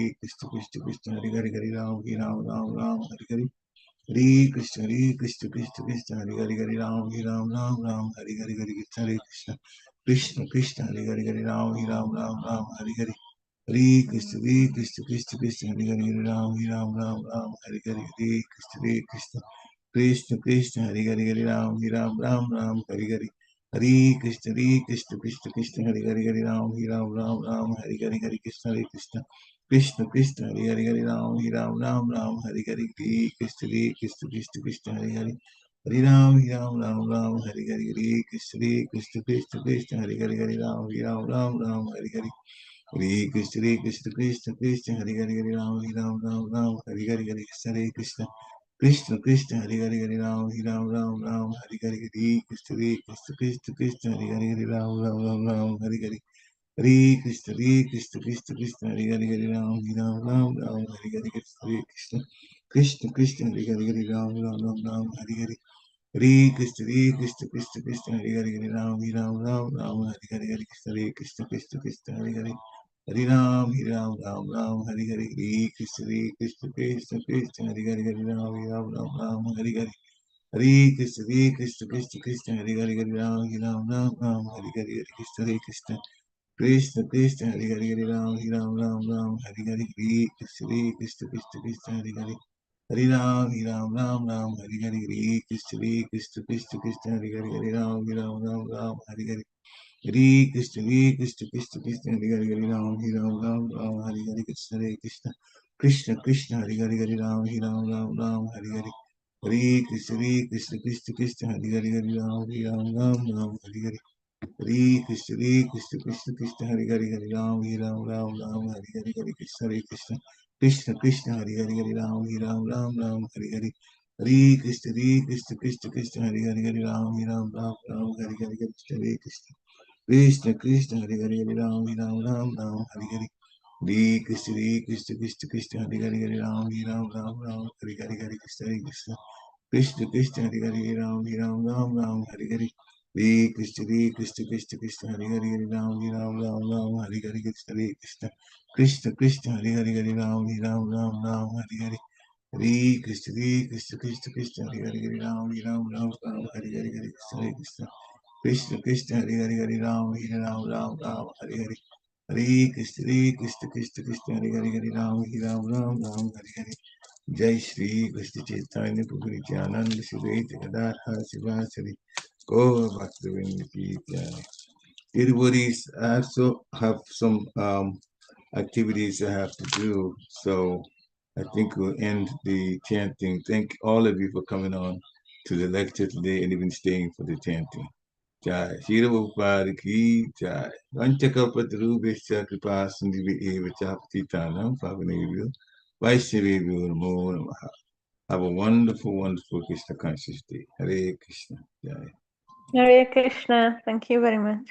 Ram Hare Hare Krishna Hare Hare Ram Hare Hare Krishna Hare Hare Hare Ram Hare Hare Krishna Hare Hare Hare Ram Hare Hare Krishna Hare Hare Hare Ram Hare Hare Krishna Hare Hare Hare Ram Hare Hare Krishna Hare Hare Hare Ram Hare Hare Krishna Hare Hare Hare Ram Hare Hare Krishna Hare Hare Hare Ram Hare Hare Krishna Hare Hare Hare Ram Hare Hare Krishna Hare Hare Hare Ram Hare Hare Krishna Hare Hare Hare Ram Hare Hare Hare Krishna Hare Hare Hare Ram Hare Hare Krishna Hare Hare Hare Ram Hare Hare Krishna Hare Hare Hare Ram Hare Hare Krishna Hare Hare Hare Ram Hare Hare Krishna Hare Hare Hare Ram Hare Hare Krishna Hare Hare Ram Hare Hare Krishna Hare Hare Hare Ram Hare Hare Krishna Hare Hare Hare Ram Hare Hare Krishna Krishna Krishna Hari Hari Hari Ram Ram Ram Ram Hari Hari Hari Krishna Krishna Krishna Krishna Hari Hari Hari Ram Ram Ram Hari Hari Hari Krishna Krishna Krishna Krishna Hari Hari Hari Ram Ram Ram Hari Hari Hare Krishna Krishna Krishna Hare Hare Hare Ram Ram Ram Hare Hare Krishna Krishna Krishna Krishna Hare Hare Hare Ram Ram Ram Hare Hare Hare Krishna Krishna Krishna Hare Hare Hare Ram Ram Ram Hare Hare Hare Krishna Krishna Krishna Hare Hare Hare Ram Ram Hare Hare Hare Krishna Krishna Krishna Krishna Hare Hare Hare Ram Ram Hare Hare Hare Krishna Krishna Krishna Hare Hare Hare Ram Ram Hare Hare Hare Krishna Krishna Krishna Hare Hare Hare Ram Ram Hare Hare Hare Krishna Krishna Krishna Hare Hare Hare Ram Ram Hare Hare Hare Krishna Krishna Krishna Krishna Hare Hare Hare Ram Ram Hare Hare Hare Krishna Krishna Krishna Hare Hare Hare Ram Ram Hare Hare Krishna Krishna Krishna Hare Hare Hare Ram Ram Hare Hare Hare Krishna Krishna Hare Hare Hare Ram Ram Hare Hare Hare Krishna Krishna Krishna Hare Hare Hare Ram Ram Hare Hare Hare Krishna Krishna Hare Hare Hare Ram Ram Hare Hare Jai Shri Krishna Chaitanya Prabhu Nityananda Shri Advaita Gadadhar Sivasari Gaur Bhaktivinoda Ki Jai. Dear devotees, I also have some activities I have to do, so I think we'll end the chanting. Thank all of you for coming on to the lecture today and even staying for the chanting. Jai Shri Prabhupada Ki Jai. Vanchakalpatarubhasya kripa sindhi eva chapatitanam pavanebhyo Vaishnavebhyo namo namaha. Have a wonderful, wonderful Krishna conscious day. Hare Krishna. Jai. Hare Krishna. Thank you very much.